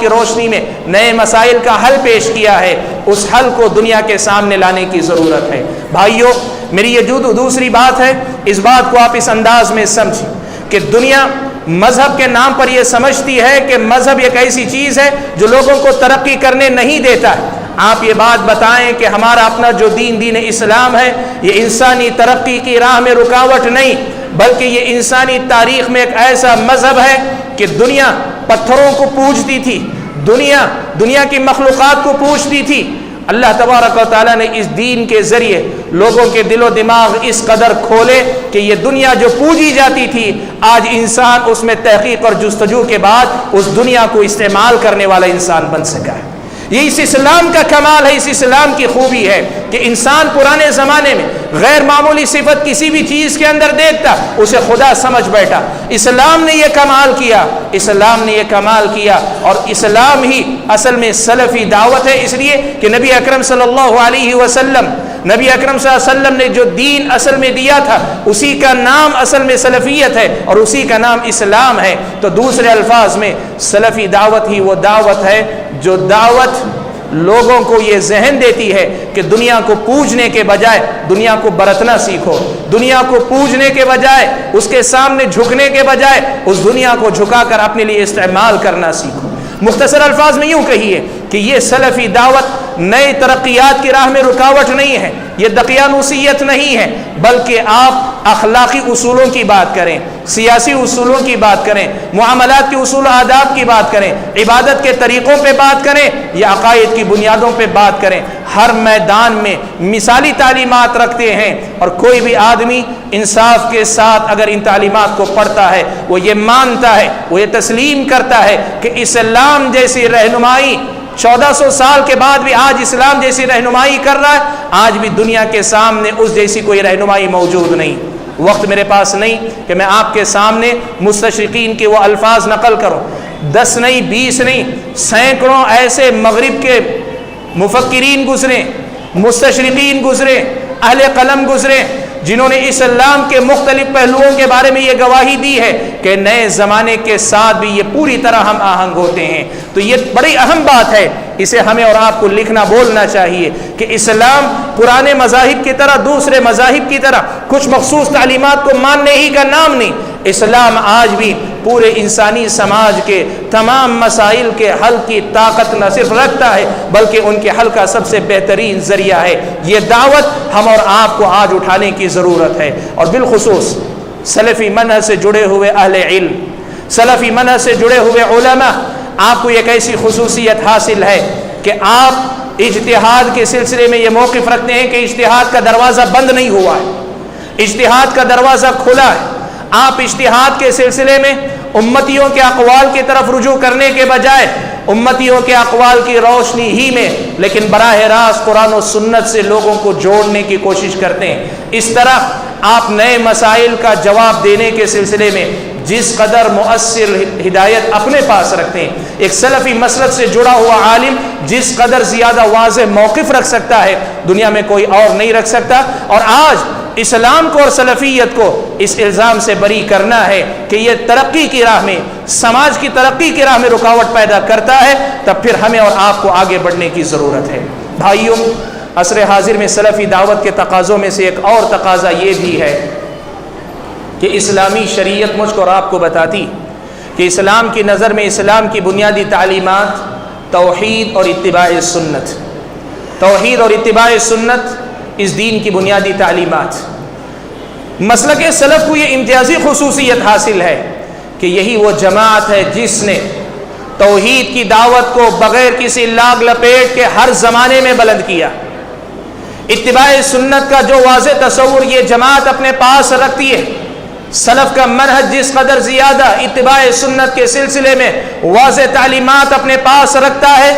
روشنی میں نئے مسائل کا حل پیش کیا ہے، اس حل کو دنیا کے سامنے لانے کی ضرورت ہے۔ بھائیوں، میری یہ دوسری بات ہے، اس بات کو آپ اس انداز میں سمجھیں کہ دنیا مذہب کے نام پر یہ سمجھتی ہے کہ مذہب ایک ایسی چیز ہے جو لوگوں کو ترقی کرنے نہیں دیتا ہے۔ آپ یہ بات بتائیں کہ ہمارا اپنا جو دین اسلام ہے، یہ انسانی ترقی کی راہ میں رکاوٹ نہیں، بلکہ یہ انسانی تاریخ میں ایک ایسا مذہب ہے کہ دنیا پتھروں کو پوجتی تھی، دنیا کی مخلوقات کو پوجتی تھی۔ اللہ تبارک و تعالیٰ نے اس دین کے ذریعے لوگوں کے دل و دماغ اس قدر کھولے کہ یہ دنیا جو پوجی جاتی تھی، آج انسان اس میں تحقیق اور جستجو کے بعد اس دنیا کو استعمال کرنے والا انسان بن سکا ہے۔ یہ اس اسلام کا کمال ہے، اس اسلام کی خوبی ہے کہ انسان پرانے زمانے میں غیر معمولی صفت کسی بھی چیز کے اندر دیکھتا، اسے خدا سمجھ بیٹھا۔ اسلام نے یہ کمال کیا، اور اسلام ہی اصل میں سلفی دعوت ہے، اس لیے کہ نبی اکرم صلی اللہ علیہ وسلم نے جو دین اصل میں دیا تھا، اسی کا نام اصل میں سلفیت ہے اور اسی کا نام اسلام ہے۔ تو دوسرے الفاظ میں سلفی دعوت ہی وہ دعوت ہے جو دعوت لوگوں کو یہ ذہن دیتی ہے کہ دنیا کو پوجنے کے بجائے دنیا کو برتنا سیکھو، دنیا کو پوجنے کے بجائے اس کے سامنے جھکنے کے بجائے اس دنیا کو جھکا کر اپنے لیے استعمال کرنا سیکھو۔ مختصر الفاظ میں یوں کہیے کہ یہ سلفی دعوت نئے ترقیات کی راہ میں رکاوٹ نہیں ہے، یہ دقیانوسیت نہیں ہے، بلکہ آپ اخلاقی اصولوں کی بات کریں، سیاسی اصولوں کی بات کریں، معاملات کے اصول و آداب کی بات کریں، عبادت کے طریقوں پہ بات کریں یا عقائد کی بنیادوں پہ بات کریں، ہر میدان میں مثالی تعلیمات رکھتے ہیں۔ اور کوئی بھی آدمی انصاف کے ساتھ اگر ان تعلیمات کو پڑھتا ہے، وہ یہ مانتا ہے، وہ یہ تسلیم کرتا ہے کہ اسلام جیسی رہنمائی 1400 سال کے بعد بھی آج اسلام جیسی رہنمائی کر رہا ہے، آج بھی دنیا کے سامنے اس جیسی کوئی رہنمائی موجود نہیں۔ وقت میرے پاس نہیں کہ میں آپ کے سامنے مستشرقین کے وہ الفاظ نقل کروں، 10 نہیں 20 نہیں، سینکڑوں ایسے مغرب کے مفکرین گزرے، مستشرقین گزرے، اہل قلم گزرے، جنہوں نے اسلام کے مختلف پہلوؤں کے بارے میں یہ گواہی دی ہے کہ نئے زمانے کے ساتھ بھی یہ پوری طرح ہم آہنگ ہوتے ہیں۔ تو یہ بڑی اہم بات ہے، اسے ہمیں اور آپ کو لکھنا بولنا چاہیے کہ اسلام پرانے مذاہب کی طرح، دوسرے مذاہب کی طرح کچھ مخصوص تعلیمات کو ماننے ہی کا نام نہیں۔ اسلام آج بھی پورے انسانی سماج کے تمام مسائل کے حل کی طاقت نہ صرف رکھتا ہے بلکہ ان کے حل کا سب سے بہترین ذریعہ ہے۔ یہ دعوت ہم اور آپ کو آج اٹھانے کی ضرورت ہے، اور بالخصوص سلفی منہج سے جڑے ہوئے اہل علم، سلفی منہج سے جڑے ہوئے علماء، آپ کو ایک ایسی خصوصیت حاصل ہے کہ آپ اجتہاد کے سلسلے میں یہ موقف رکھتے ہیں کہ اجتہاد کا دروازہ بند نہیں ہوا ہے، اجتہاد کا دروازہ کھلا ہے۔ آپ اجتہاد کے سلسلے میں امتیوں کے اقوال کی طرف رجوع کرنے کے بجائے امتیوں کے اقوال کی روشنی ہی میں لیکن براہ راست قرآن و سنت سے لوگوں کو جوڑنے کی کوشش کرتے ہیں۔ اس طرح آپ نئے مسائل کا جواب دینے کے سلسلے میں جس قدر مؤثر ہدایت اپنے پاس رکھتے ہیں، ایک سلفی مسلک سے جڑا ہوا عالم جس قدر زیادہ واضح موقف رکھ سکتا ہے، دنیا میں کوئی اور نہیں رکھ سکتا۔ اور آج اسلام کو اور سلفیت کو اس الزام سے بری کرنا ہے کہ یہ ترقی کی راہ میں، سماج کی ترقی کی راہ میں رکاوٹ پیدا کرتا ہے، تب پھر ہمیں اور آپ کو آگے بڑھنے کی ضرورت ہے۔ بھائیوں، عصر حاضر میں سلفی دعوت کے تقاضوں میں سے ایک اور تقاضا یہ بھی ہے کہ اسلامی شریعت مجھ کو اور آپ کو بتاتی کہ اسلام کی نظر میں اسلام کی بنیادی تعلیمات توحید اور اتباع سنت، توحید اور اتباع سنت اس دین کی بنیادی تعلیمات۔ مسلک سلف کو یہ امتیازی خصوصیت حاصل ہے کہ یہی وہ جماعت ہے جس نے توحید کی دعوت کو بغیر کسی لاگ لپیٹ کے ہر زمانے میں بلند کیا۔ اتباع سنت کا جو واضح تصور یہ جماعت اپنے پاس رکھتی ہے، سلف کا منہج جس قدر زیادہ اتباع سنت کے سلسلے میں واضح تعلیمات اپنے پاس رکھتا ہے،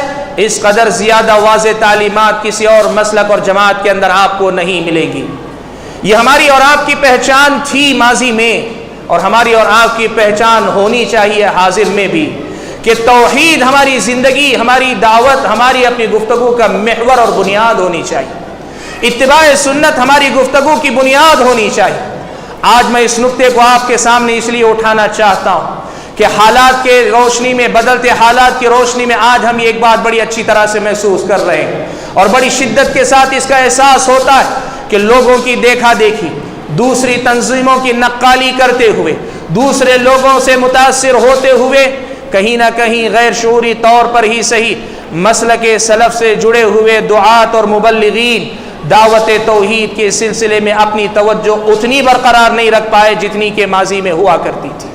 اس قدر زیادہ واضح تعلیمات کسی اور مسلک اور جماعت کے اندر آپ کو نہیں ملے گی۔ یہ ہماری اور آپ کی پہچان تھی ماضی میں، اور ہماری اور آپ کی پہچان ہونی چاہیے حاضر میں بھی، کہ توحید ہماری زندگی، ہماری دعوت، ہماری اپنی گفتگو کا محور اور بنیاد ہونی چاہیے، اتباع سنت ہماری گفتگو کی بنیاد ہونی چاہیے۔ آج میں اس نقطے کو آپ کے سامنے اس لیے اٹھانا چاہتا ہوں کہ حالات کے روشنی میں، بدلتے حالات کی روشنی میں آج ہم ایک بات بڑی اچھی طرح سے محسوس کر رہے ہیں، اور بڑی شدت کے ساتھ اس کا احساس ہوتا ہے کہ لوگوں کی دیکھا دیکھی، دوسری تنظیموں کی نقالی کرتے ہوئے، دوسرے لوگوں سے متاثر ہوتے ہوئے، کہیں نہ کہیں غیر شعوری طور پر ہی صحیح مسلک سلف سے جڑے ہوئے دعات اور مبلغین دعوت توحید کے سلسلے میں اپنی توجہ اتنی برقرار نہیں رکھ پائے جتنی کہ ماضی میں ہوا کرتی تھی۔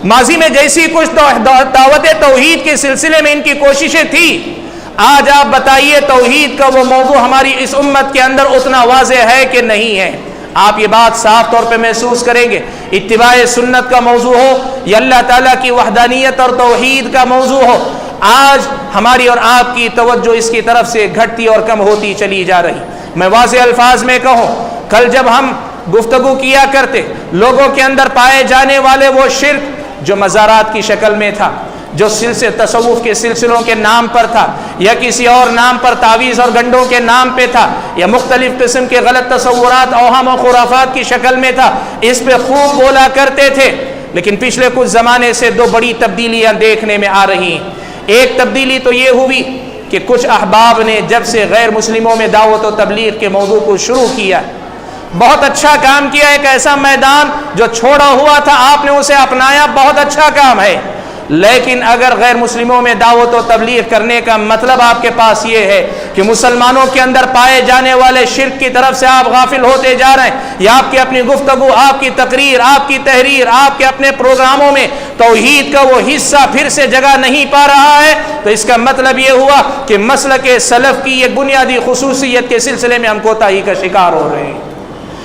ماضی میں جیسی کچھ دعوت توحید کے سلسلے میں ان کی کوششیں تھی، آج آپ بتائیے توحید کا وہ موضوع ہماری اس امت کے اندر اتنا واضح ہے کہ نہیں ہے؟ آپ یہ بات صاف طور پہ محسوس کریں گے، اتباع سنت کا موضوع ہو یا اللہ تعالیٰ کی وحدانیت اور توحید کا موضوع ہو، آج ہماری اور آپ کی توجہ اس کی طرف سے گھٹتی اور کم ہوتی چلی جا رہی۔ میں واضح الفاظ میں کہوں، کل جب ہم گفتگو کیا کرتے لوگوں کے اندر پائے جانے والے وہ شرک جو مزارات کی شکل میں تھا، جو تصوف کے سلسلوں کے نام پر تھا، یا کسی اور نام پر تعویذ اور گنڈوں کے نام پہ تھا، یا مختلف قسم کے غلط تصورات، اوہام و خرافات کی شکل میں تھا، اس پہ خوب بولا کرتے تھے۔ لیکن پچھلے کچھ زمانے سے دو بڑی تبدیلیاں دیکھنے میں آ رہی ہیں۔ ایک تبدیلی تو یہ ہوئی کہ کچھ احباب نے جب سے غیر مسلموں میں دعوت و تبلیغ کے موضوع کو شروع کیا، بہت اچھا کام کیا، ایک ایسا میدان جو چھوڑا ہوا تھا آپ نے اسے اپنایا، بہت اچھا کام ہے۔ لیکن اگر غیر مسلموں میں دعوت و تبلیغ کرنے کا مطلب آپ کے پاس یہ ہے کہ مسلمانوں کے اندر پائے جانے والے شرک کی طرف سے آپ غافل ہوتے جا رہے ہیں، یا آپ کی اپنی گفتگو، آپ کی تقریر، آپ کی تحریر، آپ کے اپنے پروگراموں میں توحید کا وہ حصہ پھر سے جگہ نہیں پا رہا ہے، تو اس کا مطلب یہ ہوا کہ مسلک سلف کی ایک بنیادی خصوصیت کے سلسلے میں ہم کوتاہی کا شکار ہو رہے ہیں۔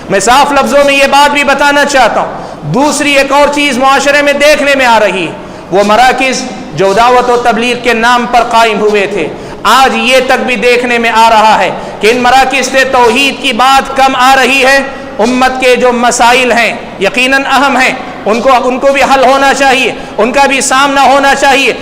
میں صاف لفظوں میں یہ بات بھی بتانا چاہتا ہوں۔ دوسری ایک اور چیز معاشرے میں دیکھنے میں آ رہی ہے، وہ مراکز جو دعوت و تبلیغ کے نام پر قائم ہوئے تھے، آج یہ تک بھی دیکھنے میں آ رہا ہے کہ ان مراکز سے توحید کی بات کم آ رہی ہے۔ امت کے جو مسائل ہیں یقیناً اہم ہیں، ان کو بھی حل ہونا چاہیے، ان کا بھی سامنا ہونا چاہیے،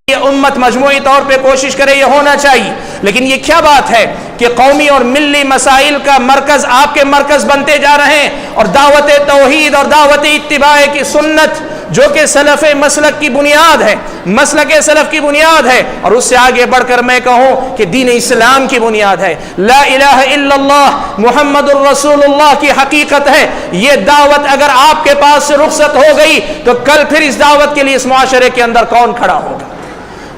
یہ امت مجموعی طور پہ کوشش کرے، یہ ہونا چاہیے۔ لیکن یہ کیا بات ہے کہ قومی اور ملی مسائل کا مرکز آپ کے مرکز بنتے جا رہے ہیں، اور دعوت توحید اور دعوت اتباع کی سنت جو کہ سلف مسلک کی بنیاد ہے، مسلک سلف کی بنیاد ہے، اور اس سے آگے بڑھ کر میں کہوں کہ دین اسلام کی بنیاد ہے، لا الہ الا اللہ محمد الرسول اللہ کی حقیقت ہے، یہ دعوت اگر آپ کے پاس سے رخصت ہو گئی تو کل پھر اس دعوت کے لیے اس معاشرے کے اندر کون کھڑا ہوگا؟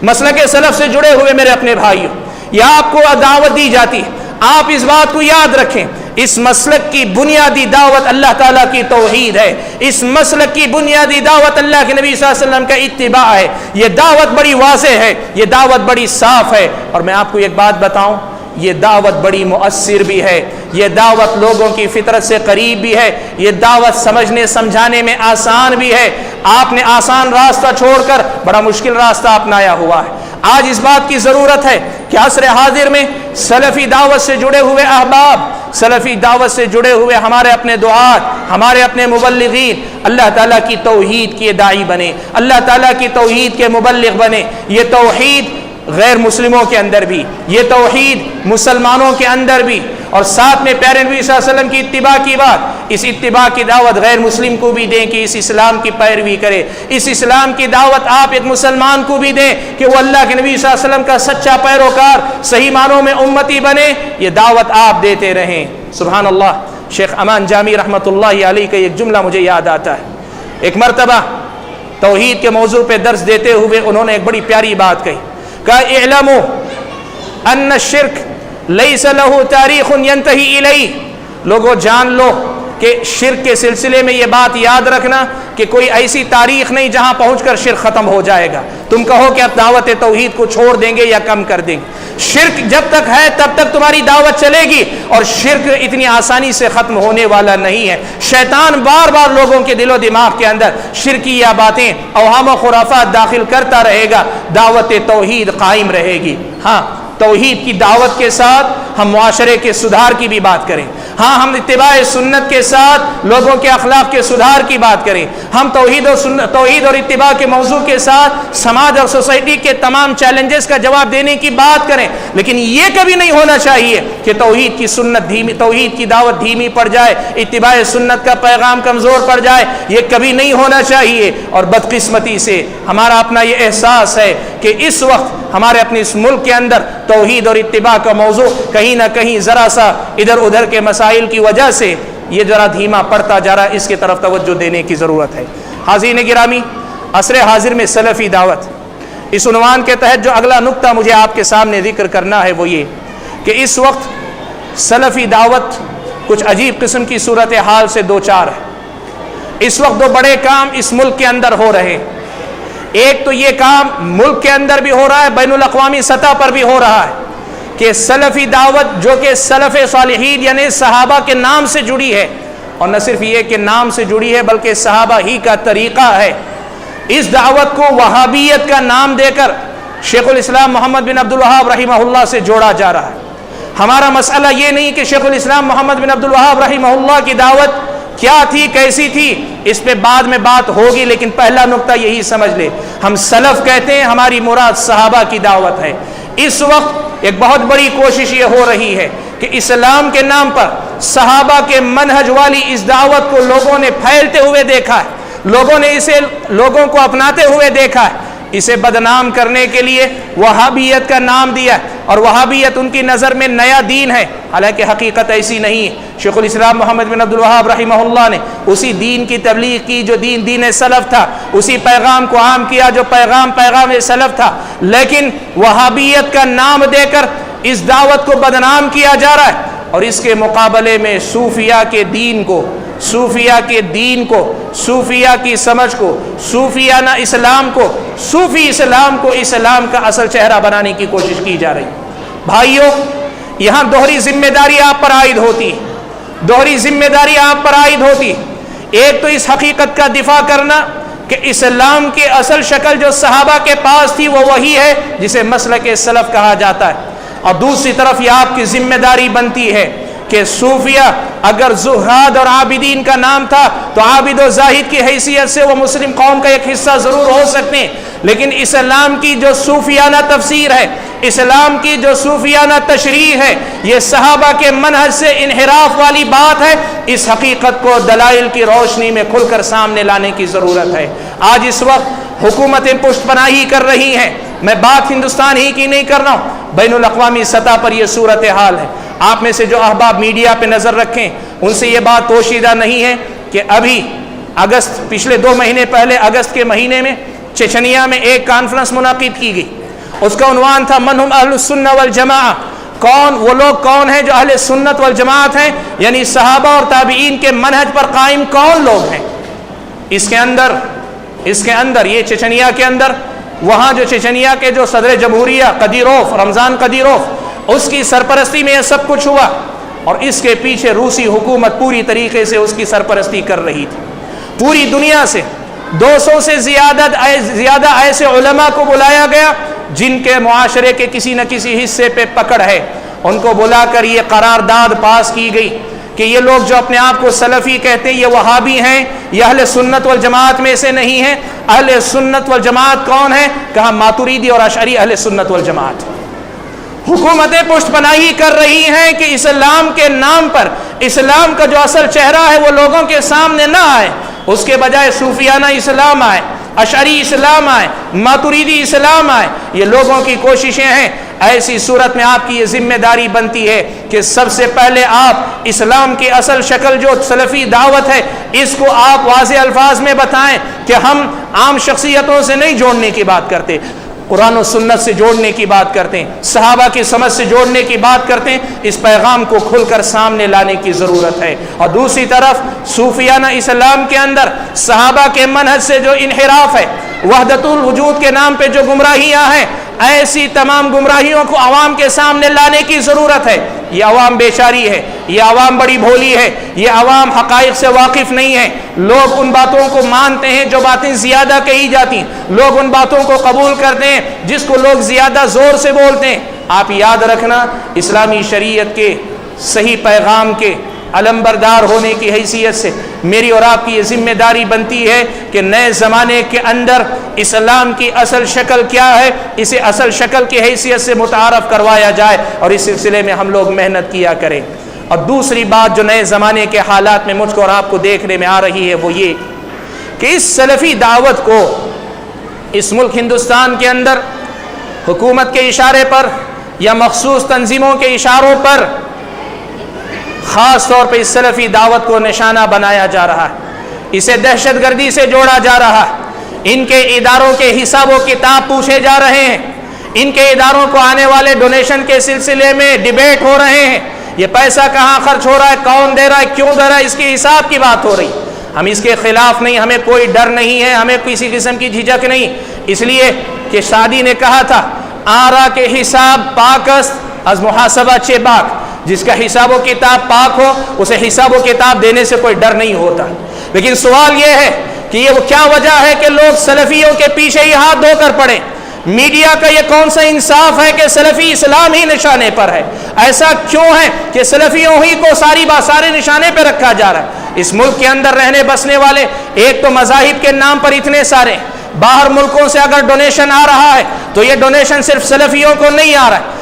مسلک سلف سے جڑے ہوئے میرے اپنے بھائیوں، یہ آپ کو دعوت دی جاتی ہے، آپ اس بات کو یاد رکھیں، اس مسلک کی بنیادی دعوت اللہ تعالیٰ کی توحید ہے، اس مسلک کی بنیادی دعوت اللہ کے نبی صلی اللہ علیہ وسلم کا اتباع ہے، یہ دعوت بڑی واضح ہے، یہ دعوت بڑی صاف ہے، اور میں آپ کو ایک بات بتاؤں، یہ دعوت بڑی مؤثر بھی ہے، یہ دعوت لوگوں کی فطرت سے قریب بھی ہے، یہ دعوت سمجھنے سمجھانے میں آسان بھی ہے۔ آپ نے آسان راستہ چھوڑ کر بڑا مشکل راستہ اپنایا ہوا ہے۔ آج اس بات کی ضرورت ہے کہ عصر حاضر میں سلفی دعوت سے جڑے ہوئے احباب، سلفی دعوت سے جڑے ہوئے ہمارے اپنے دعات، ہمارے اپنے مبلغین اللہ تعالیٰ کی توحید کے داعی بنے، اللہ تعالیٰ کی توحید کے مبلغ بنے۔ یہ توحید غیر مسلموں کے اندر بھی، یہ توحید مسلمانوں کے اندر بھی، اور ساتھ میں پیارے نبی صلی اللہ علیہ وسلم کی اتباع کی بات، اس اتباع کی دعوت غیر مسلم کو بھی دیں کہ اس اسلام کی پیروی کرے، اس اسلام کی دعوت آپ ایک مسلمان کو بھی دیں کہ وہ اللہ کے نبی صلی اللہ علیہ وسلم کا سچا پیروکار، صحیح معنوں میں امتی بنے، یہ دعوت آپ دیتے رہیں۔ سبحان اللہ، شیخ امان جامی رحمۃ اللہ علیہ کا ایک جملہ مجھے یاد آتا ہے۔ ایک مرتبہ توحید کے موضوع پہ درس دیتے ہوئے انہوں نے ایک بڑی پیاری بات کہی، کہا اعلموا ان الشرک لیس لہ تاریخ ینتہی الیہ، لوگوں جان لو کہ شرک کے سلسلے میں یہ بات یاد رکھنا کہ کوئی ایسی تاریخ نہیں جہاں پہنچ کر شرک ختم ہو جائے گا، تم کہو کہ اب دعوت توحید کو چھوڑ دیں گے یا کم کر دیں گے، شرک جب تک ہے تب تک تمہاری دعوت چلے گی، اور شرک اتنی آسانی سے ختم ہونے والا نہیں ہے۔ شیطان بار بار لوگوں کے دل و دماغ کے اندر شرکیہ باتیں، اوہام و خرافات داخل کرتا رہے گا، دعوت توحید قائم رہے گی۔ ہاں، توحید کی دعوت کے ساتھ ہم معاشرے کے سدھار کی بھی بات کریں، ہاں ہم اتباع سنت کے ساتھ لوگوں کے اخلاق کے سدھار کی بات کریں، ہم توحید اور اتباع کے موضوع کے ساتھ سماج اور سوسائٹی کے تمام چیلنجز کا جواب دینے کی بات کریں، لیکن یہ کبھی نہیں ہونا چاہیے کہ توحید کی دعوت دھیمی پڑ جائے، اتباع سنت کا پیغام کمزور پڑ جائے، یہ کبھی نہیں ہونا چاہیے۔ اور بدقسمتی سے ہمارا اپنا یہ احساس ہے کہ اس وقت ہمارے اپنے اس ملک کے اندر توحید اور اتباع کا موضوع کہیں نہ کہیں ذرا سا ادھر ادھر کے مسائل کی وجہ سے یہ ذرا دھیما پڑتا جا رہا ہے، اس کی طرف توجہ دینے کی ضرورت ہے۔ حاضرین گرامی، عصر حاضر میں سلفی دعوت، اس عنوان کے تحت جو اگلا نقطہ مجھے آپ کے سامنے ذکر کرنا ہے وہ یہ کہ اس وقت سلفی دعوت کچھ عجیب قسم کی صورتحال سے دوچار ہے۔ اس وقت دو بڑے کام اس ملک کے اندر ہو رہے ہیں، ایک تو یہ کام ملک کے اندر بھی ہو رہا ہے، بین الاقوامی سطح پر بھی ہو رہا ہے کہ سلفی دعوت جو کہ سلف صالحین یعنی صحابہ کے نام سے جڑی ہے، اور نہ صرف یہ کہ نام سے جڑی ہے بلکہ صحابہ ہی کا طریقہ ہے، اس دعوت کو وہابیت کا نام دے کر شیخ الاسلام محمد بن عبد الوہاب رحمہ اللہ سے جوڑا جا رہا ہے۔ ہمارا مسئلہ یہ نہیں کہ شیخ الاسلام محمد بن عبد الوہاب رحمہ اللہ کی دعوت کیا تھی، کیسی تھی، اس پہ بعد میں بات ہوگی، لیکن پہلا نقطہ یہی سمجھ لے، ہم سلف کہتے ہیں، ہماری مراد صحابہ کی دعوت ہے۔ اس وقت ایک بہت بڑی کوشش یہ ہو رہی ہے کہ اسلام کے نام پر صحابہ کے منہج والی اس دعوت کو لوگوں نے پھیلتے ہوئے دیکھا ہے، لوگوں نے اسے لوگوں کو اپناتے ہوئے دیکھا ہے، اسے بدنام کرنے کے لیے وہابیت کا نام دیا، اور وہابیت ان کی نظر میں نیا دین ہے، حالانکہ حقیقت ایسی نہیں ہے۔ شیخ الاسلام محمد بن عبد الوہاب رحمہ اللہ نے اسی دین کی تبلیغ کی جو دین سلف تھا، اسی پیغام کو عام کیا جو پیغام سلف تھا، لیکن وہابیت کا نام دے کر اس دعوت کو بدنام کیا جا رہا ہے، اور اس کے مقابلے میں صوفیہ کے دین کو، صوفیہ کی سمجھ کو، صوفیانہ اسلام کو، صوفی اسلام کو اسلام کا اصل چہرہ بنانے کی کوشش کی جا رہی۔ بھائیوں، یہاں دوہری ذمہ داری آپ پر عائد ہوتی، ایک تو اس حقیقت کا دفاع کرنا کہ اسلام کی اصل شکل جو صحابہ کے پاس تھی وہ وہی ہے جسے مسلک سلف کہا جاتا ہے، اور دوسری طرف یہ آپ کی ذمہ داری بنتی ہے کہ صوفیہ اگر زہاد اور عابدین کا نام تھا تو عابد و زاہد کی حیثیت سے وہ مسلم قوم کا ایک حصہ ضرور ہو سکتے ہیں، لیکن اسلام کی جو صوفیانہ تفسیر ہے، اسلام کی جو صوفیانہ تشریح ہے، یہ صحابہ کے منہج سے انحراف والی بات ہے۔ اس حقیقت کو دلائل کی روشنی میں کھل کر سامنے لانے کی ضرورت ہے۔ آج اس وقت حکومتیں پشت پناہی کر رہی ہیں، میں بات ہندوستان ہی کی نہیں کر رہا ہوں، بین الاقوامی سطح پر یہ صورتحال ہے۔ آپ میں سے جو احباب میڈیا پہ نظر رکھیں ان سے یہ بات پوشیدہ نہیں ہے کہ ابھی پچھلے 2 مہینے پہلے اگست کے مہینے میں چچنیا میں ایک کانفرنس منعقد کی گئی، اس کا عنوان تھا من ہم اہل السنہ والجماعہ، وہ لوگ کون ہیں جو اہل سنت والجماعت ہیں، یعنی صحابہ اور تابعین کے منہج پر قائم کون لوگ ہیں۔ اس کے اندر یہ چچنیا کے اندر، وہاں جو چچنیا کے جو صدر جمہوریہ رمضان قدیروف، اس کی سرپرستی میں یہ سب کچھ ہوا، اور اس کے پیچھے روسی حکومت پوری طریقے سے اس کی سرپرستی کر رہی تھی۔ پوری دنیا سے 200 سے زیادہ ایسے علماء کو بلایا گیا جن کے معاشرے کے کسی نہ کسی حصے پہ پکڑ ہے، ان کو بلا کر یہ قرارداد پاس کی گئی کہ یہ لوگ جو اپنے آپ کو سلفی کہتے ہیں یہ وہابی ہیں، یہ اہل سنت والجماعت میں سے نہیں ہیں۔ اہل سنت والجماعت کون ہیں؟ کہا ماتوریدی اور اشعری اہل سنت والجماعت۔ حکومتیں پشت پناہی کر رہی ہیں کہ اسلام کے نام پر اسلام کا جو اصل چہرہ ہے وہ لوگوں کے سامنے نہ آئے، اس کے بجائے صوفیانہ اسلام آئے، اشعری اسلام آئے، ماتوریدی اسلام آئے۔ یہ لوگوں کی کوششیں ہیں۔ ایسی صورت میں آپ کی یہ ذمہ داری بنتی ہے کہ سب سے پہلے آپ اسلام کی اصل شکل جو سلفی دعوت ہے اس کو آپ واضح الفاظ میں بتائیں کہ ہم عام شخصیتوں سے نہیں جوڑنے کی بات کرتے، قرآن و سنت سے جوڑنے کی بات کرتے ہیں، صحابہ کی سمجھ سے جوڑنے کی بات کرتے ہیں۔ اس پیغام کو کھل کر سامنے لانے کی ضرورت ہے۔ اور دوسری طرف صوفیانہ اسلام کے اندر صحابہ کے منہج سے جو انحراف ہے، وحدت الوجود کے نام پہ جو گمراہیاں ہیں، ایسی تمام گمراہیوں کو عوام کے سامنے لانے کی ضرورت ہے۔ یہ عوام بیچاری ہے، یہ عوام بڑی بھولی ہے، یہ عوام حقائق سے واقف نہیں ہے۔ لوگ ان باتوں کو مانتے ہیں جو باتیں زیادہ کہی جاتی ہیں، لوگ ان باتوں کو قبول کرتے ہیں جس کو لوگ زیادہ زور سے بولتے ہیں۔ آپ یاد رکھنا، اسلامی شریعت کے صحیح پیغام کے علمبردار ہونے کی حیثیت سے میری اور آپ کی یہ ذمہ داری بنتی ہے کہ نئے زمانے کے اندر اسلام کی اصل شکل کیا ہے، اسے اصل شکل کی حیثیت سے متعارف کروایا جائے، اور اس سلسلے میں ہم لوگ محنت کیا کریں۔ اور دوسری بات جو نئے زمانے کے حالات میں مجھ کو اور آپ کو دیکھنے میں آ رہی ہے وہ یہ کہ اس سلفی دعوت کو اس ملک ہندوستان کے اندر حکومت کے اشارے پر یا مخصوص تنظیموں کے اشاروں پر خاص طور پہ اس سلفی دعوت کو نشانہ بنایا جا رہا ہے، اسے دہشت گردی سے جوڑا جا رہا ہے، ان کے اداروں کے حساب و کتاب پوچھے جا رہے ہیں، ان کے اداروں کو آنے والے ڈونیشن کے سلسلے میں ڈیبیٹ ہو رہے ہیں، یہ پیسہ کہاں خرچ ہو رہا ہے، کون دے رہا ہے، کیوں دے رہا ہے، اس کے حساب کی بات ہو رہی۔ ہم اس کے خلاف نہیں، ہمیں کوئی ڈر نہیں ہے، ہمیں کسی قسم کی جھجک نہیں، اس لیے کہ شادی نے کہا تھا آرا کے حساب پاکست از محاسبہ چے باک، جس کا حساب و کتاب پاک ہو اسے حساب و کتاب دینے سے کوئی ڈر نہیں ہوتا۔ لیکن سوال یہ ہے کہ یہ کیا وجہ ہے کہ لوگ سلفیوں کے پیچھے ہی ہاتھ دھو کر پڑے؟ میڈیا کا یہ کون سا انصاف ہے کہ سلفی اسلام ہی نشانے پر ہے؟ ایسا کیوں ہے کہ سلفیوں ہی کو سارے نشانے پہ رکھا جا رہا ہے؟ اس ملک کے اندر رہنے بسنے والے ایک تو مذاہب کے نام پر اتنے سارے، باہر ملکوں سے اگر ڈونیشن آ رہا ہے تو یہ ڈونیشن صرف سلفیوں کو نہیں آ رہا ہے،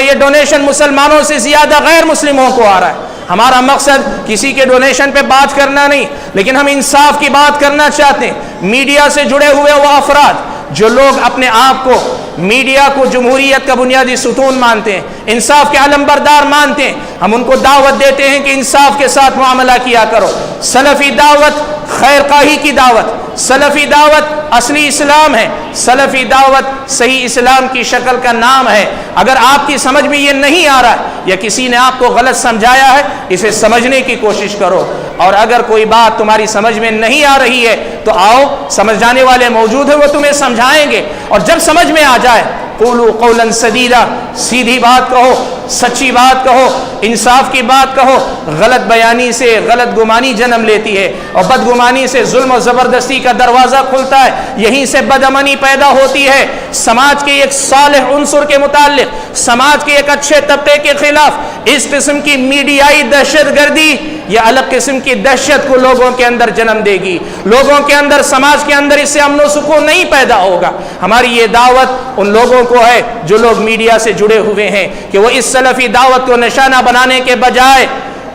یہ ڈونیشن مسلمانوں سے زیادہ غیر مسلموں کو آ رہا ہے۔ ہمارا مقصد کسی کے ڈونیشن پہ بات کرنا نہیں، لیکن ہم انصاف کی بات کرنا چاہتے ہیں۔ میڈیا سے جڑے ہوئے وہ افراد جو لوگ اپنے آپ کو میڈیا کو جمہوریت کا بنیادی ستون مانتے ہیں، انصاف کے علمبردار مانتے ہیں، ہم ان کو دعوت دیتے ہیں کہ انصاف کے ساتھ معاملہ کیا کرو۔ سلفی دعوت خیر خواہی کی دعوت، سلفی دعوت اصلی اسلام ہے، سلفی دعوت صحیح اسلام کی شکل کا نام ہے۔ اگر آپ کی سمجھ میں یہ نہیں آ رہا ہے یا کسی نے آپ کو غلط سمجھایا ہے، اسے سمجھنے کی کوشش کرو، اور اگر کوئی بات تمہاری سمجھ میں نہیں آ رہی ہے تو آؤ، سمجھ جانے والے موجود ہیں، وہ تمہیں سمجھائیں گے، اور جب سمجھ میں آ جائے قولوا قولا سدیدا، سیدھی بات کہو، سچی بات کہو، انصاف کی بات کہو۔ غلط بیانی سے غلط گمانی جنم لیتی ہے، اور بدگمانی سے ظلم و زبردستی کا دروازہ کھلتا ہے، یہیں سے بدامنی پیدا ہوتی ہے۔ سماج کے ایک صالح عنصر کے متعلق، سماج کے ایک اچھے طبقے کے خلاف اس قسم کی میڈیائی دہشت گردی یا الگ قسم کی دہشت کو لوگوں کے اندر جنم دے گی، لوگوں کے اندر، سماج کے اندر اس سے امن و سکون نہیں پیدا ہوگا۔ ہماری یہ دعوت ان لوگوں کو ہے جو لوگ میڈیا سے جڑے ہوئے ہیں کہ وہ اس سلفی دعوت کو نشانہ بنانے کے بجائے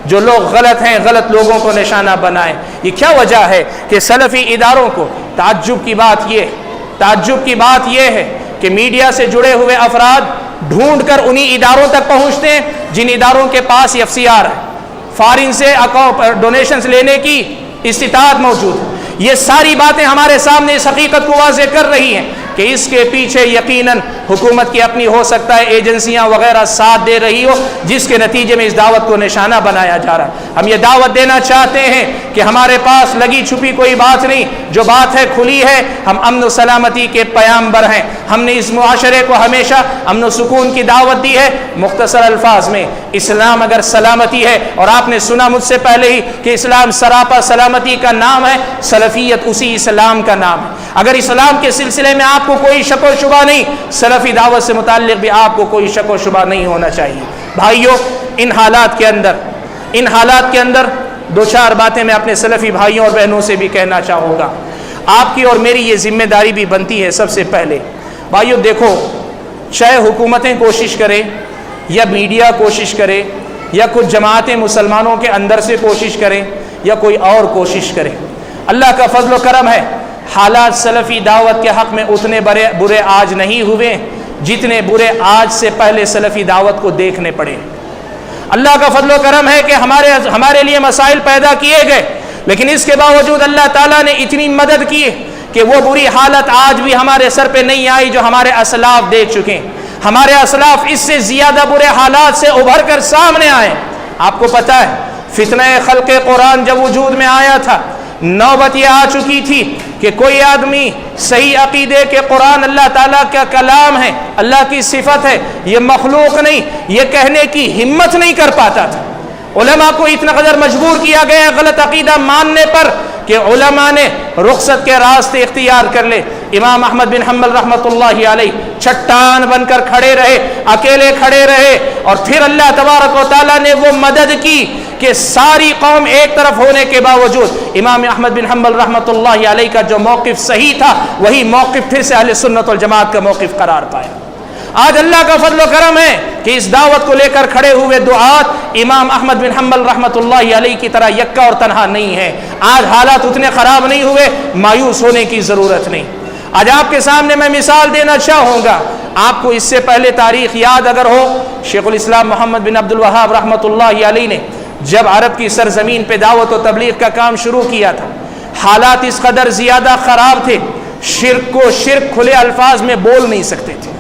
جو لوگ غلط ہیں، غلط لوگوں کو نشانہ بنائیں۔ یہ کیا وجہ ہے کہ سلفی اداروں کو تعجب کی بات یہ ہے کہ میڈیا سے جڑے ہوئے افراد ڈھونڈ کر انہی اداروں تک پہنچتے ہیں جن اداروں کے پاس ایف سی آر ہے، فارن سے ڈونیشنز لینے کی استطاعت موجود ہے۔ یہ ساری باتیں ہمارے سامنے اس حقیقت کو واضح کر رہی ہیں کہ اس کے پیچھے یقیناً حکومت کی اپنی ہو سکتا ہے ایجنسیاں وغیرہ ساتھ دے رہی ہو، جس کے نتیجے میں اس دعوت کو نشانہ بنایا جا رہا ہے۔ ہم یہ دعوت دینا چاہتے ہیں کہ ہمارے پاس لگی چھپی کوئی بات نہیں، جو بات ہے کھلی ہے۔ ہم امن و سلامتی کے پیامبر ہیں، ہم نے اس معاشرے کو ہمیشہ امن و سکون کی دعوت دی ہے۔ مختصر الفاظ میں، اسلام اگر سلامتی ہے، اور آپ نے سنا مجھ سے پہلے ہی کہ اسلام سراپا سلامتی کا نام ہے، سلفیت اسی اسلام کا نام ہے۔ اگر اسلام کے سلسلے میں آپ کو کوئی شک و شبہ نہیں، سلفی دعوت سے متعلق بھی آپ کو کوئی شک و شبہ نہیں ہونا چاہیے۔ بھائیوں، ان حالات کے اندر دو چار باتیں میں اپنے سلفی بھائیوں اور بہنوں سے بھی کہنا چاہوں گا۔ آپ کی اور میری یہ ذمہ داری بھی بنتی ہے۔ سب سے پہلے بھائیوں دیکھو، چاہے حکومتیں کوشش کریں یا میڈیا کوشش کرے یا کچھ جماعتیں مسلمانوں کے اندر سے کوشش کریں یا کوئی اور کوشش کرے، اللہ کا فضل و کرم ہے، حالات سلفی دعوت کے حق میں اتنے برے آج نہیں ہوئے جتنے برے آج سے پہلے سلفی دعوت کو دیکھنے پڑے۔ اللہ کا فضل و کرم ہے کہ ہمارے لیے مسائل پیدا کیے گئے، لیکن اس کے باوجود اللہ تعالیٰ نے اتنی مدد کی کہ وہ بری حالت آج بھی ہمارے سر پہ نہیں آئی جو ہمارے اسلاف دیکھ چکے ہیں۔ ہمارے اسلاف اس سے زیادہ برے حالات سے ابھر کر سامنے آئے۔ آپ کو پتہ ہے فتنہ خلق قرآن جب وجود میں آیا تھا، نوبت یہ آ چکی تھی کہ کوئی آدمی صحیح عقیدے کے قرآن اللہ تعالیٰ کا کلام ہے، اللہ کی صفت ہے، یہ مخلوق نہیں، یہ کہنے کی ہمت نہیں کر پاتا تھا۔ علماء کو اتنا قدر مجبور کیا گیا غلط عقیدہ ماننے پر کہ علماء نے رخصت کے راستے اختیار کر لے۔ امام احمد بن حنبل رحمۃ اللہ علیہ چٹان بن کر کھڑے رہے، اکیلے کھڑے رہے، اور پھر اللہ تبارک و تعالیٰ نے وہ مدد کی کہ ساری قوم ایک طرف ہونے کے باوجود امام احمد بن حنبل رحمۃ اللہ علیہ کا جو موقف صحیح تھا وہی موقف پھر سے اہل سنت والجماعت کا موقف قرار پایا۔ آج اللہ کا فضل و کرم ہے کہ اس دعوت کو لے کر کھڑے ہوئے دعات امام احمد بن حنبل رحمۃ اللہ علیہ کی طرح یکا اور تنہا نہیں ہے۔ آج حالات اتنے خراب نہیں ہوئے، مایوس ہونے کی ضرورت نہیں۔ آج آپ کے سامنے میں مثال دینا چاہوں گا۔ آپ کو اس سے پہلے تاریخ یاد اگر ہو، شیخ الاسلام محمد بن عبد الوہاب رحمۃ اللہ علیہ نے جب عرب کی سرزمین پہ دعوت و تبلیغ کا کام شروع کیا تھا، حالات اس قدر زیادہ خراب تھے، شرک کو شرک کھلے الفاظ میں بول نہیں سکتے تھے،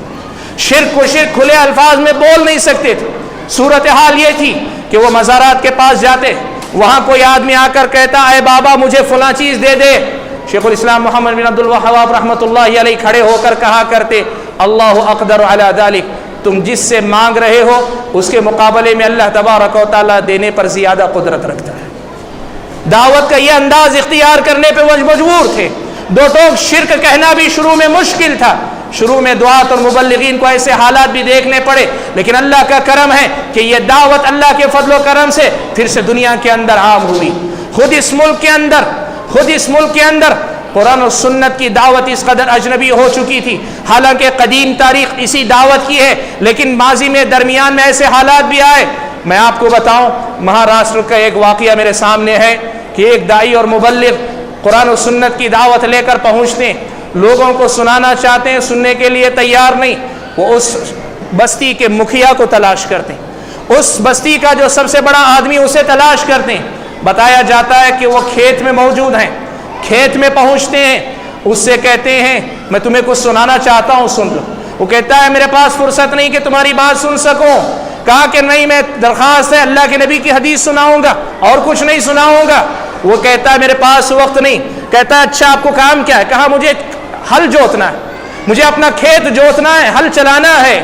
شرک کو شرک کھلے الفاظ میں بول نہیں سکتے تھے۔ صورتحال یہ تھی کہ وہ مزارات کے پاس جاتے، وہاں کوئی آدمی آ کر کہتا اے بابا مجھے فلاں چیز دے دے، شیخ الاسلام محمد بن عبد الوہاب رحمۃ اللہ علیہ کھڑے ہو کر کہا کرتے اللہ اقدر علی ذلک، تم جس سے مانگ رہے ہو اس کے مقابلے میں اللہ تبارک و تعالیٰ دینے پر زیادہ قدرت رکھتا ہے۔ دعوت کا یہ انداز اختیار کرنے پہ وہ مجبور تھے۔ دو ٹوک شرک کہنا بھی شروع میں مشکل تھا، شروع میں دعات اور مبلغین کو ایسے حالات بھی دیکھنے پڑے، لیکن اللہ کا کرم ہے کہ یہ دعوت اللہ کے فضل و کرم سے پھر سے دنیا کے اندر عام ہوئی۔ خود اس ملک کے اندر قرآن و سنت کی دعوت اس قدر اجنبی ہو چکی تھی، حالانکہ قدیم تاریخ اسی دعوت کی ہے، لیکن ماضی میں درمیان میں ایسے حالات بھی آئے۔ میں آپ کو بتاؤں، مہاراشٹر کا ایک واقعہ میرے سامنے ہے کہ ایک داعی اور مبلغ قرآن و سنت کی دعوت لے کر پہنچتے ہیں، لوگوں کو سنانا چاہتے ہیں، سننے کے لیے تیار نہیں، وہ اس بستی کے مکھیا کو تلاش کرتے ہیں، اس بستی کا جو سب سے بڑا آدمی اسے تلاش کرتے ہیں۔ بتایا جاتا ہے کہ وہ کھیت میں موجود ہیں، کھیت میں پہنچتے ہیں، اس سے کہتے ہیں میں تمہیں کچھ سنانا چاہتا ہوں، سن لو۔ وہ کہتا ہے میرے پاس فرصت نہیں کہ تمہاری بات سن سکوں۔ کہا کہ نہیں، میں درخواست ہے اللہ کے نبی کی حدیث سناؤں گا اور کچھ نہیں سناؤں گا۔ وہ کہتا ہے میرے پاس وقت نہیں۔ کہتا ہے اچھا آپ کو کام کیا ہے؟ کہا مجھے ہل جوتنا ہے، مجھے اپنا کھیت جوتنا ہے، ہل چلانا ہے۔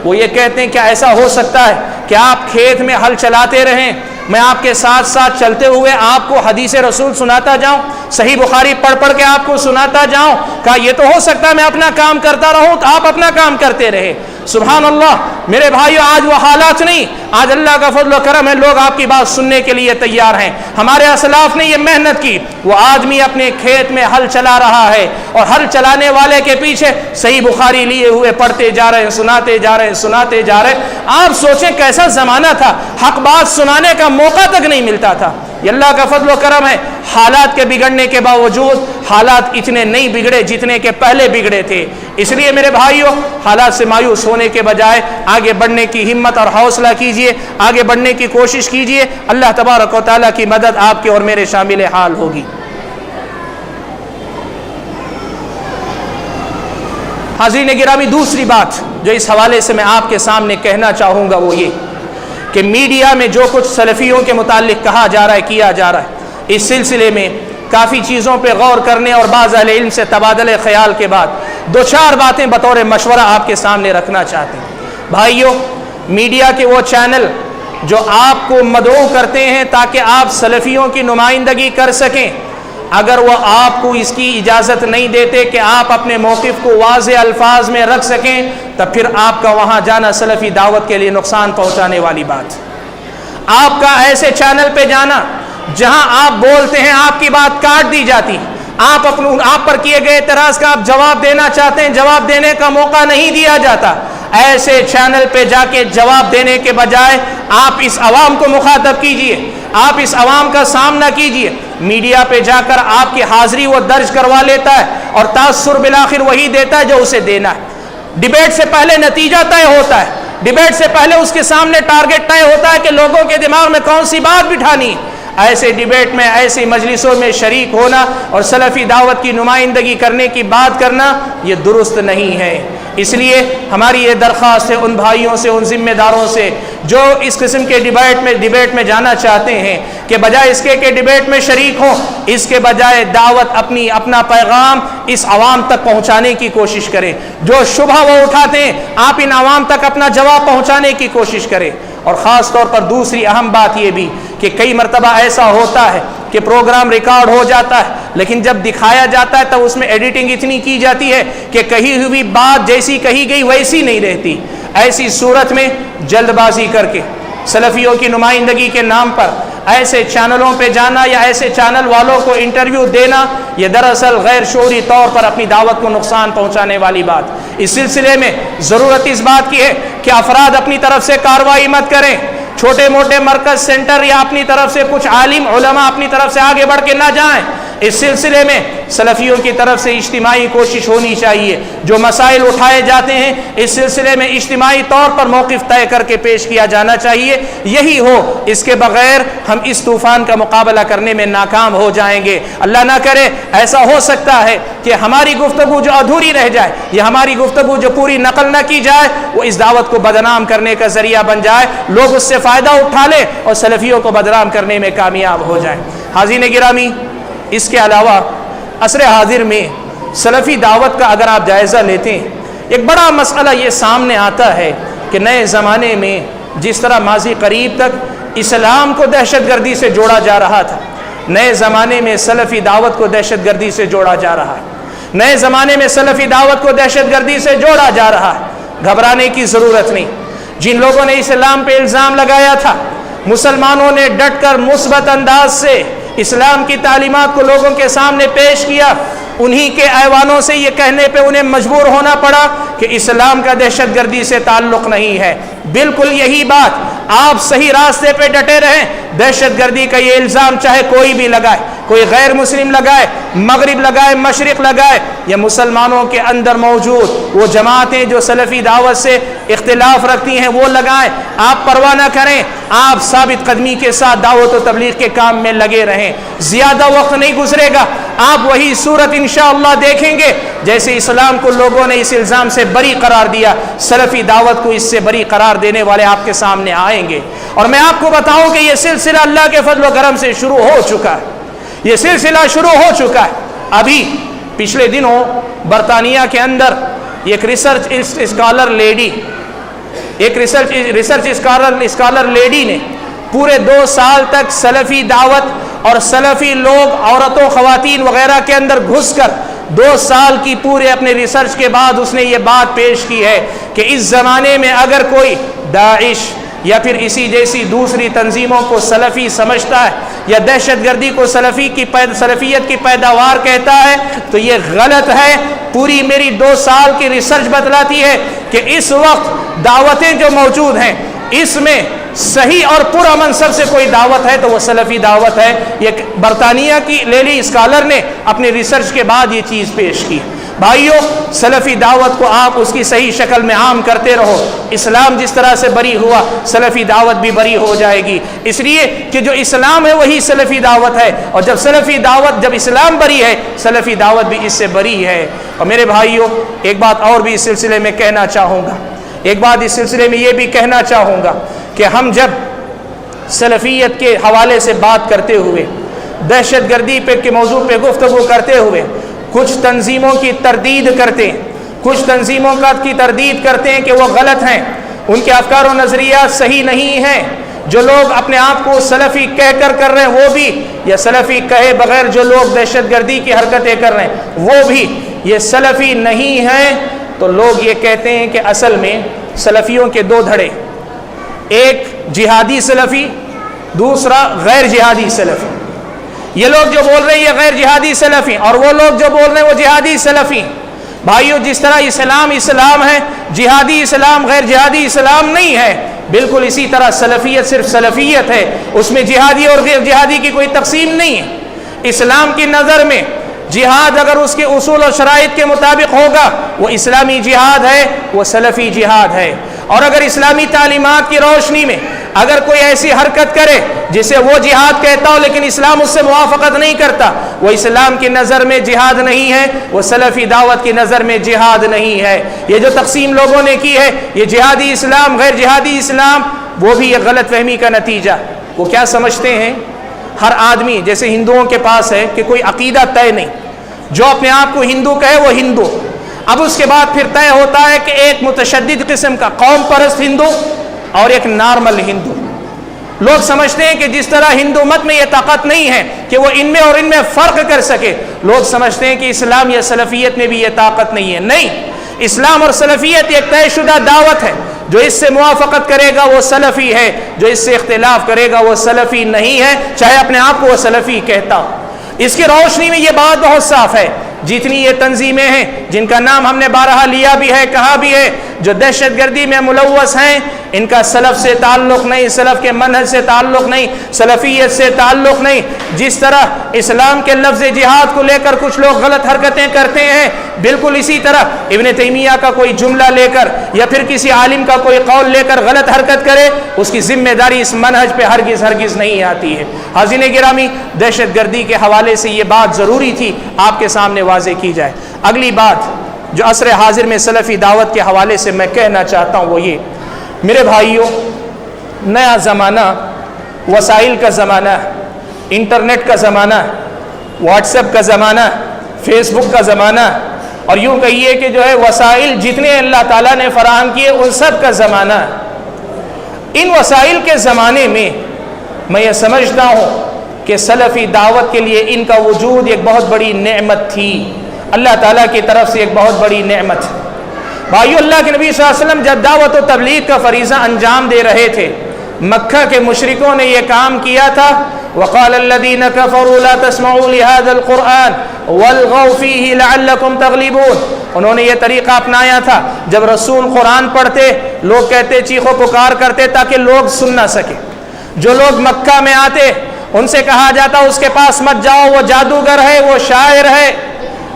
وہ یہ کہتے ہیں کیا ایسا ہو سکتا ہے کہ آپ کھیت میں ہل چلاتے رہیں، میں آپ کے ساتھ ساتھ چلتے ہوئے آپ کو حدیث رسول سناتا جاؤں، صحیح بخاری پڑھ کے آپ کو سناتا جاؤں؟ کہا یہ تو ہو سکتا ہے میں اپنا کام کرتا رہوں، تو آپ اپنا کام کرتے رہے۔ سبحان اللہ میرے بھائیو، آج وہ حالات نہیں، آج اللہ کا فضل و کرم ہے، لوگ آپ کی بات سننے کے لیے تیار ہیں۔ ہمارے اسلاف نے یہ محنت کی، وہ آدمی اپنے کھیت میں ہل چلا رہا ہے اور ہل چلانے والے کے پیچھے صحیح بخاری لیے ہوئے پڑھتے جا رہے ہیں، سناتے جا رہے ہیں، سناتے جا رہے ہیں۔ آپ سوچیں کیسا زمانہ تھا، حق بات سنانے کا موقع تک نہیں ملتا تھا۔ یہ اللہ کا فضل و کرم ہے، حالات کے بگڑنے کے باوجود حالات اتنے نہیں بگڑے جتنے کہ پہلے بگڑے تھے۔ اس لیے میرے بھائیوں، حالات سے مایوس ہونے کے بجائے آگے بڑھنے کی ہمت اور حوصلہ کیجئے، آگے بڑھنے کی کوشش کیجئے، اللہ تبارک و تعالیٰ کی مدد آپ کے اور میرے شامل حال ہوگی۔ حاضرین گرامی، دوسری بات جو اس حوالے سے میں آپ کے سامنے کہنا چاہوں گا وہ یہ کہ میڈیا میں جو کچھ سلفیوں کے متعلق کہا جا رہا ہے، کیا جا رہا ہے، اس سلسلے میں کافی چیزوں پہ غور کرنے اور بعض اہل علم سے تبادلہ خیال کے بعد دو چار باتیں بطور مشورہ آپ کے سامنے رکھنا چاہتے ہیں۔ بھائیوں، میڈیا کے وہ چینل جو آپ کو مدعو کرتے ہیں تاکہ آپ سلفیوں کی نمائندگی کر سکیں، اگر وہ آپ کو اس کی اجازت نہیں دیتے کہ آپ اپنے موقف کو واضح الفاظ میں رکھ سکیں، تب پھر آپ کا وہاں جانا سلفی دعوت کے لیے نقصان پہنچانے والی بات۔ آپ کا ایسے چینل پہ جانا جہاں آپ بولتے ہیں آپ کی بات کاٹ دی جاتی، آپ پر کیے گئے اعتراض کا آپ جواب دینا چاہتے ہیں، جواب دینے کا موقع نہیں دیا جاتا، ایسے چینل پہ جا کے جواب دینے کے بجائے آپ اس عوام کو مخاطب کیجئے، آپ اس عوام کا سامنا کیجئے۔ میڈیا پہ جا کر آپ کی حاضری وہ درج کروا لیتا ہے اور تاثر بالآخر وہی دیتا ہے جو اسے دینا ہے۔ ڈبیٹ سے پہلے نتیجہ طے ہوتا ہے، ڈبیٹ سے پہلے اس کے سامنے ٹارگٹ طے ہوتا ہے کہ لوگوں کے دماغ میں کون سی بات بٹھانی۔ ایسے ڈبیٹ میں، ایسی مجلسوں میں شریک ہونا اور سلفی دعوت کی نمائندگی کرنے کی بات کرنا یہ درست نہیں ہے۔ اس لیے ہماری یہ درخواست ہے ان بھائیوں سے، ان ذمہ داروں سے جو اس قسم کے ڈبیٹ میں جانا چاہتے ہیں کہ بجائے اس کے ڈبیٹ میں شریک ہوں، اس کے بجائے دعوت اپنا پیغام اس عوام تک پہنچانے کی کوشش کریں۔ جو شبہ وہ اٹھاتے ہیں آپ ان عوام تک اپنا جواب پہنچانے کی کوشش کریں۔ اور خاص طور پر دوسری اہم بات یہ بھی کہ کئی مرتبہ ایسا ہوتا ہے کہ پروگرام ریکارڈ ہو جاتا ہے لیکن جب دکھایا جاتا ہے تو اس میں ایڈیٹنگ اتنی کی جاتی ہے کہ کہی ہوئی بات جیسی کہی گئی ویسی نہیں رہتی۔ ایسی صورت میں جلد بازی کر کے سلفیوں کی نمائندگی کے نام پر ایسے چینلوں پہ جانا یا ایسے چینل والوں کو انٹرویو دینا یہ دراصل غیر شعوری طور پر اپنی دعوت کو نقصان پہنچانے والی بات۔ اس سلسلے میں ضرورت اس بات کی ہے کہ افراد اپنی طرف سے کارروائی مت کریں، چھوٹے موٹے مرکز سینٹر یا اپنی طرف سے کچھ عالم علماء اپنی طرف سے آگے بڑھ کے نہ جائیں۔ اس سلسلے میں سلفیوں کی طرف سے اجتماعی کوشش ہونی چاہیے، جو مسائل اٹھائے جاتے ہیں اس سلسلے میں اجتماعی طور پر موقف طے کر کے پیش کیا جانا چاہیے، یہی ہو، اس کے بغیر ہم اس طوفان کا مقابلہ کرنے میں ناکام ہو جائیں گے۔ اللہ نہ کرے ایسا ہو سکتا ہے کہ ہماری گفتگو جو ادھوری رہ جائے یا ہماری گفتگو جو پوری نقل نہ کی جائے وہ اس دعوت کو بدنام کرنے کا ذریعہ بن جائے، لوگ اس سے فائدہ اٹھا لیں اور سلفیوں کو بدنام کرنے میں کامیاب ہو جائیں۔ حاضرین گرامی، اس کے علاوہ عصر حاضر میں سلفی دعوت کا اگر آپ جائزہ لیتے ہیں ایک بڑا مسئلہ یہ سامنے آتا ہے کہ نئے زمانے میں جس طرح ماضی قریب تک اسلام کو دہشت گردی سے جوڑا جا رہا تھا، نئے زمانے میں سلفی دعوت کو دہشت گردی سے جوڑا جا رہا ہے، نئے زمانے میں سلفی دعوت کو دہشت گردی سے جوڑا جا رہا ہے۔ گھبرانے کی ضرورت نہیں۔ جن لوگوں نے اسلام پہ الزام لگایا تھا، مسلمانوں نے ڈٹ کر مثبت انداز سے اسلام کی تعلیمات کو لوگوں کے سامنے پیش کیا، انہی کے ایوانوں سے یہ کہنے پہ انہیں مجبور ہونا پڑا کہ اسلام کا دہشت گردی سے تعلق نہیں ہے۔ بالکل یہی بات، آپ صحیح راستے پہ ڈٹے رہیں، دہشت گردی کا یہ الزام چاہے کوئی بھی لگائے، کوئی غیر مسلم لگائے، مغرب لگائے، مشرق لگائے، یا مسلمانوں کے اندر موجود وہ جماعتیں جو سلفی دعوت سے اختلاف رکھتی ہیں وہ لگائیں، آپ پرواہ نہ کریں، آپ ثابت قدمی کے ساتھ دعوت و تبلیغ کے کام میں لگے رہیں۔ زیادہ وقت نہیں گزرے گا، آپ وہی صورت انشاءاللہ دیکھیں گے جیسے اسلام کو لوگوں نے اس الزام سے بری قرار دیا، سلفی دعوت کو اس سے بری قرار دینے والے آپ کے سامنے آئیں گے۔ اور میں آپ کو بتاؤں کہ یہ سلسلہ اللہ کے فضل و کرم سے شروع ہو چکا ہے، یہ سلسلہ شروع ہو چکا ہے۔ ابھی پچھلے دنوں برطانیہ کے اندر ایک ریسرچ اسکالر لیڈی نے پورے 2 سال تک سلفی دعوت اور سلفی لوگ، عورتوں، خواتین وغیرہ کے اندر گھس کر 2 سال کی پورے اپنے ریسرچ کے بعد اس نے یہ بات پیش کی ہے کہ اس زمانے میں اگر کوئی داعش یا پھر اسی جیسی دوسری تنظیموں کو سلفی سمجھتا ہے یا دہشت گردی کو سلفیت کی پیداوار کہتا ہے تو یہ غلط ہے۔ پوری میری 2 سال کی ریسرچ بتلاتی ہے کہ اس وقت دعوتیں جو موجود ہیں اس میں صحیح اور پرامن سب سے کوئی دعوت ہے تو وہ سلفی دعوت ہے۔ یہ برطانیہ کی لیڈی اسکالر نے اپنی ریسرچ کے بعد یہ چیز پیش کی۔ بھائیوں، سلفی دعوت کو آپ اس کی صحیح شکل میں عام کرتے رہو، اسلام جس طرح سے بری ہوا سلفی دعوت بھی بری ہو جائے گی، اس لیے کہ جو اسلام ہے وہی سلفی دعوت ہے، اور جب اسلام بری ہے سلفی دعوت بھی اس سے بری ہے۔ اور میرے بھائیوں، ایک بات اور بھی اس سلسلے میں کہنا چاہوں گا، ایک بات اس سلسلے میں یہ بھی کہنا چاہوں گا کہ ہم جب سلفیت کے حوالے سے بات کرتے ہوئے، دہشت گردی کے موضوع پہ گفتگو کرتے ہوئے کچھ تنظیموں کی تردید کرتے ہیں، کچھ تنظیموں کی تردید کرتے ہیں کہ وہ غلط ہیں، ان کے افکار و نظریات صحیح نہیں ہیں، جو لوگ اپنے آپ کو سلفی کہہ کر رہے ہیں وہ بھی، یا سلفی کہے بغیر جو لوگ دہشت گردی کی حرکتیں کر رہے ہیں وہ بھی یہ سلفی نہیں ہیں، تو لوگ یہ کہتے ہیں کہ اصل میں سلفیوں کے 2 دھڑے، ایک جہادی سلفی، دوسرا غیر جہادی سلفی۔ یہ لوگ جو بول رہے ہیں یہ غیر جہادی سلفی، اور وہ لوگ جو بول رہے ہیں وہ جہادی سلفی۔ بھائیو، جس طرح اسلام ہے، جہادی اسلام غیر جہادی اسلام نہیں ہے، بالکل اسی طرح سلفیت صرف سلفیت ہے، اس میں جہادی اور غیر جہادی کی کوئی تقسیم نہیں ہے۔ اسلام کی نظر میں جہاد اگر اس کے اصول اور شرائط کے مطابق ہوگا وہ اسلامی جہاد ہے، وہ سلفی جہاد ہے۔ اور اگر اسلامی تعلیمات کی روشنی میں اگر کوئی ایسی حرکت کرے جسے وہ جہاد کہتا ہو لیکن اسلام اس سے موافقت نہیں کرتا، وہ اسلام کی نظر میں جہاد نہیں ہے، وہ سلفی دعوت کی نظر میں جہاد نہیں ہے۔ یہ جو تقسیم لوگوں نے کی ہے، یہ جہادی اسلام غیر جہادی اسلام، وہ بھی ایک غلط فہمی کا نتیجہ۔ وہ کیا سمجھتے ہیں؟ ہر آدمی جیسے ہندوؤں کے پاس ہے کہ کوئی عقیدہ طے نہیں، جو اپنے آپ کو ہندو کہے وہ ہندو۔ اب اس کے بعد پھر طے ہوتا ہے کہ ایک متشدد قسم کا قوم پرست ہندو اور ایک نارمل ہندو۔ لوگ سمجھتے ہیں کہ جس طرح ہندو مت میں یہ طاقت نہیں ہے کہ وہ ان میں اور ان میں فرق کر سکے، لوگ سمجھتے ہیں کہ اسلام یا سلفیت میں بھی یہ طاقت نہیں ہے۔ نہیں، اسلام اور سلفیت ایک طے شدہ دعوت ہے۔ جو اس سے موافقت کرے گا وہ سلفی ہے، جو اس سے اختلاف کرے گا وہ سلفی نہیں ہے، چاہے اپنے آپ کو وہ سلفی کہتا ہو۔ اس کی روشنی میں یہ بات بہت صاف ہے، جتنی یہ تنظیمیں ہیں جن کا نام ہم نے بارہا لیا بھی ہے، کہا بھی ہے، جو دہشت گردی میں ملوث ہیں، ان کا سلف سے تعلق نہیں، سلف کے منہج سے تعلق نہیں، سلفیت سے تعلق نہیں۔ جس طرح اسلام کے لفظ جہاد کو لے کر کچھ لوگ غلط حرکتیں کرتے ہیں، بالکل اسی طرح ابن تیمیہ کا کوئی جملہ لے کر یا پھر کسی عالم کا کوئی قول لے کر غلط حرکت کرے، اس کی ذمہ داری اس منہج پہ ہرگز نہیں آتی ہے۔ حاضرین گرامی، دہشت گردی کے حوالے سے یہ بات ضروری تھی آپ کے سامنے واضح کی جائے۔ اگلی بات جو عصر حاضر میں سلفی دعوت کے حوالے سے میں کہنا چاہتا ہوں وہ یہ، میرے بھائیوں، نیا زمانہ وسائل کا زمانہ ہے، انٹرنیٹ کا زمانہ ہے، واٹس ایپ کا زمانہ ہے، فیس بک کا زمانہ ہے، اور یوں کہیے کہ جو ہے وسائل جتنے اللہ تعالیٰ نے فراہم کیے ان سب کا زمانہ ہے۔ ان وسائل کے زمانے میں میں یہ سمجھتا ہوں کہ سلفی دعوت کے لیے ان کا وجود ایک بہت بڑی نعمت تھی، اللہ تعالیٰ کی طرف سے ایک بہت بڑی نعمت۔ بھائیو، اللہ کے نبی صلی اللہ علیہ وسلم جب دعوت و تبلیغ کا فریضہ انجام دے رہے تھے، مکہ کے مشرکوں نے یہ کام کیا تھا، وَقَالَ الَّذِينَ كَفَرُوا لَا تَسْمَعُوا لِهَذَا الْقُرْآنِ وَالْغَوْا فِيهِ لَعَلَّكُمْ تَغْلِبُونَ۔ انہوں نے یہ طریقہ اپنایا تھا، جب رسول قرآن پڑھتے لوگ کہتے چیخو پکار کرتے تاکہ لوگ سن نہ سکے۔ جو لوگ مکہ میں آتے ان سے کہا جاتا اس کے پاس مت جاؤ، وہ جادوگر ہے، وہ شاعر ہے،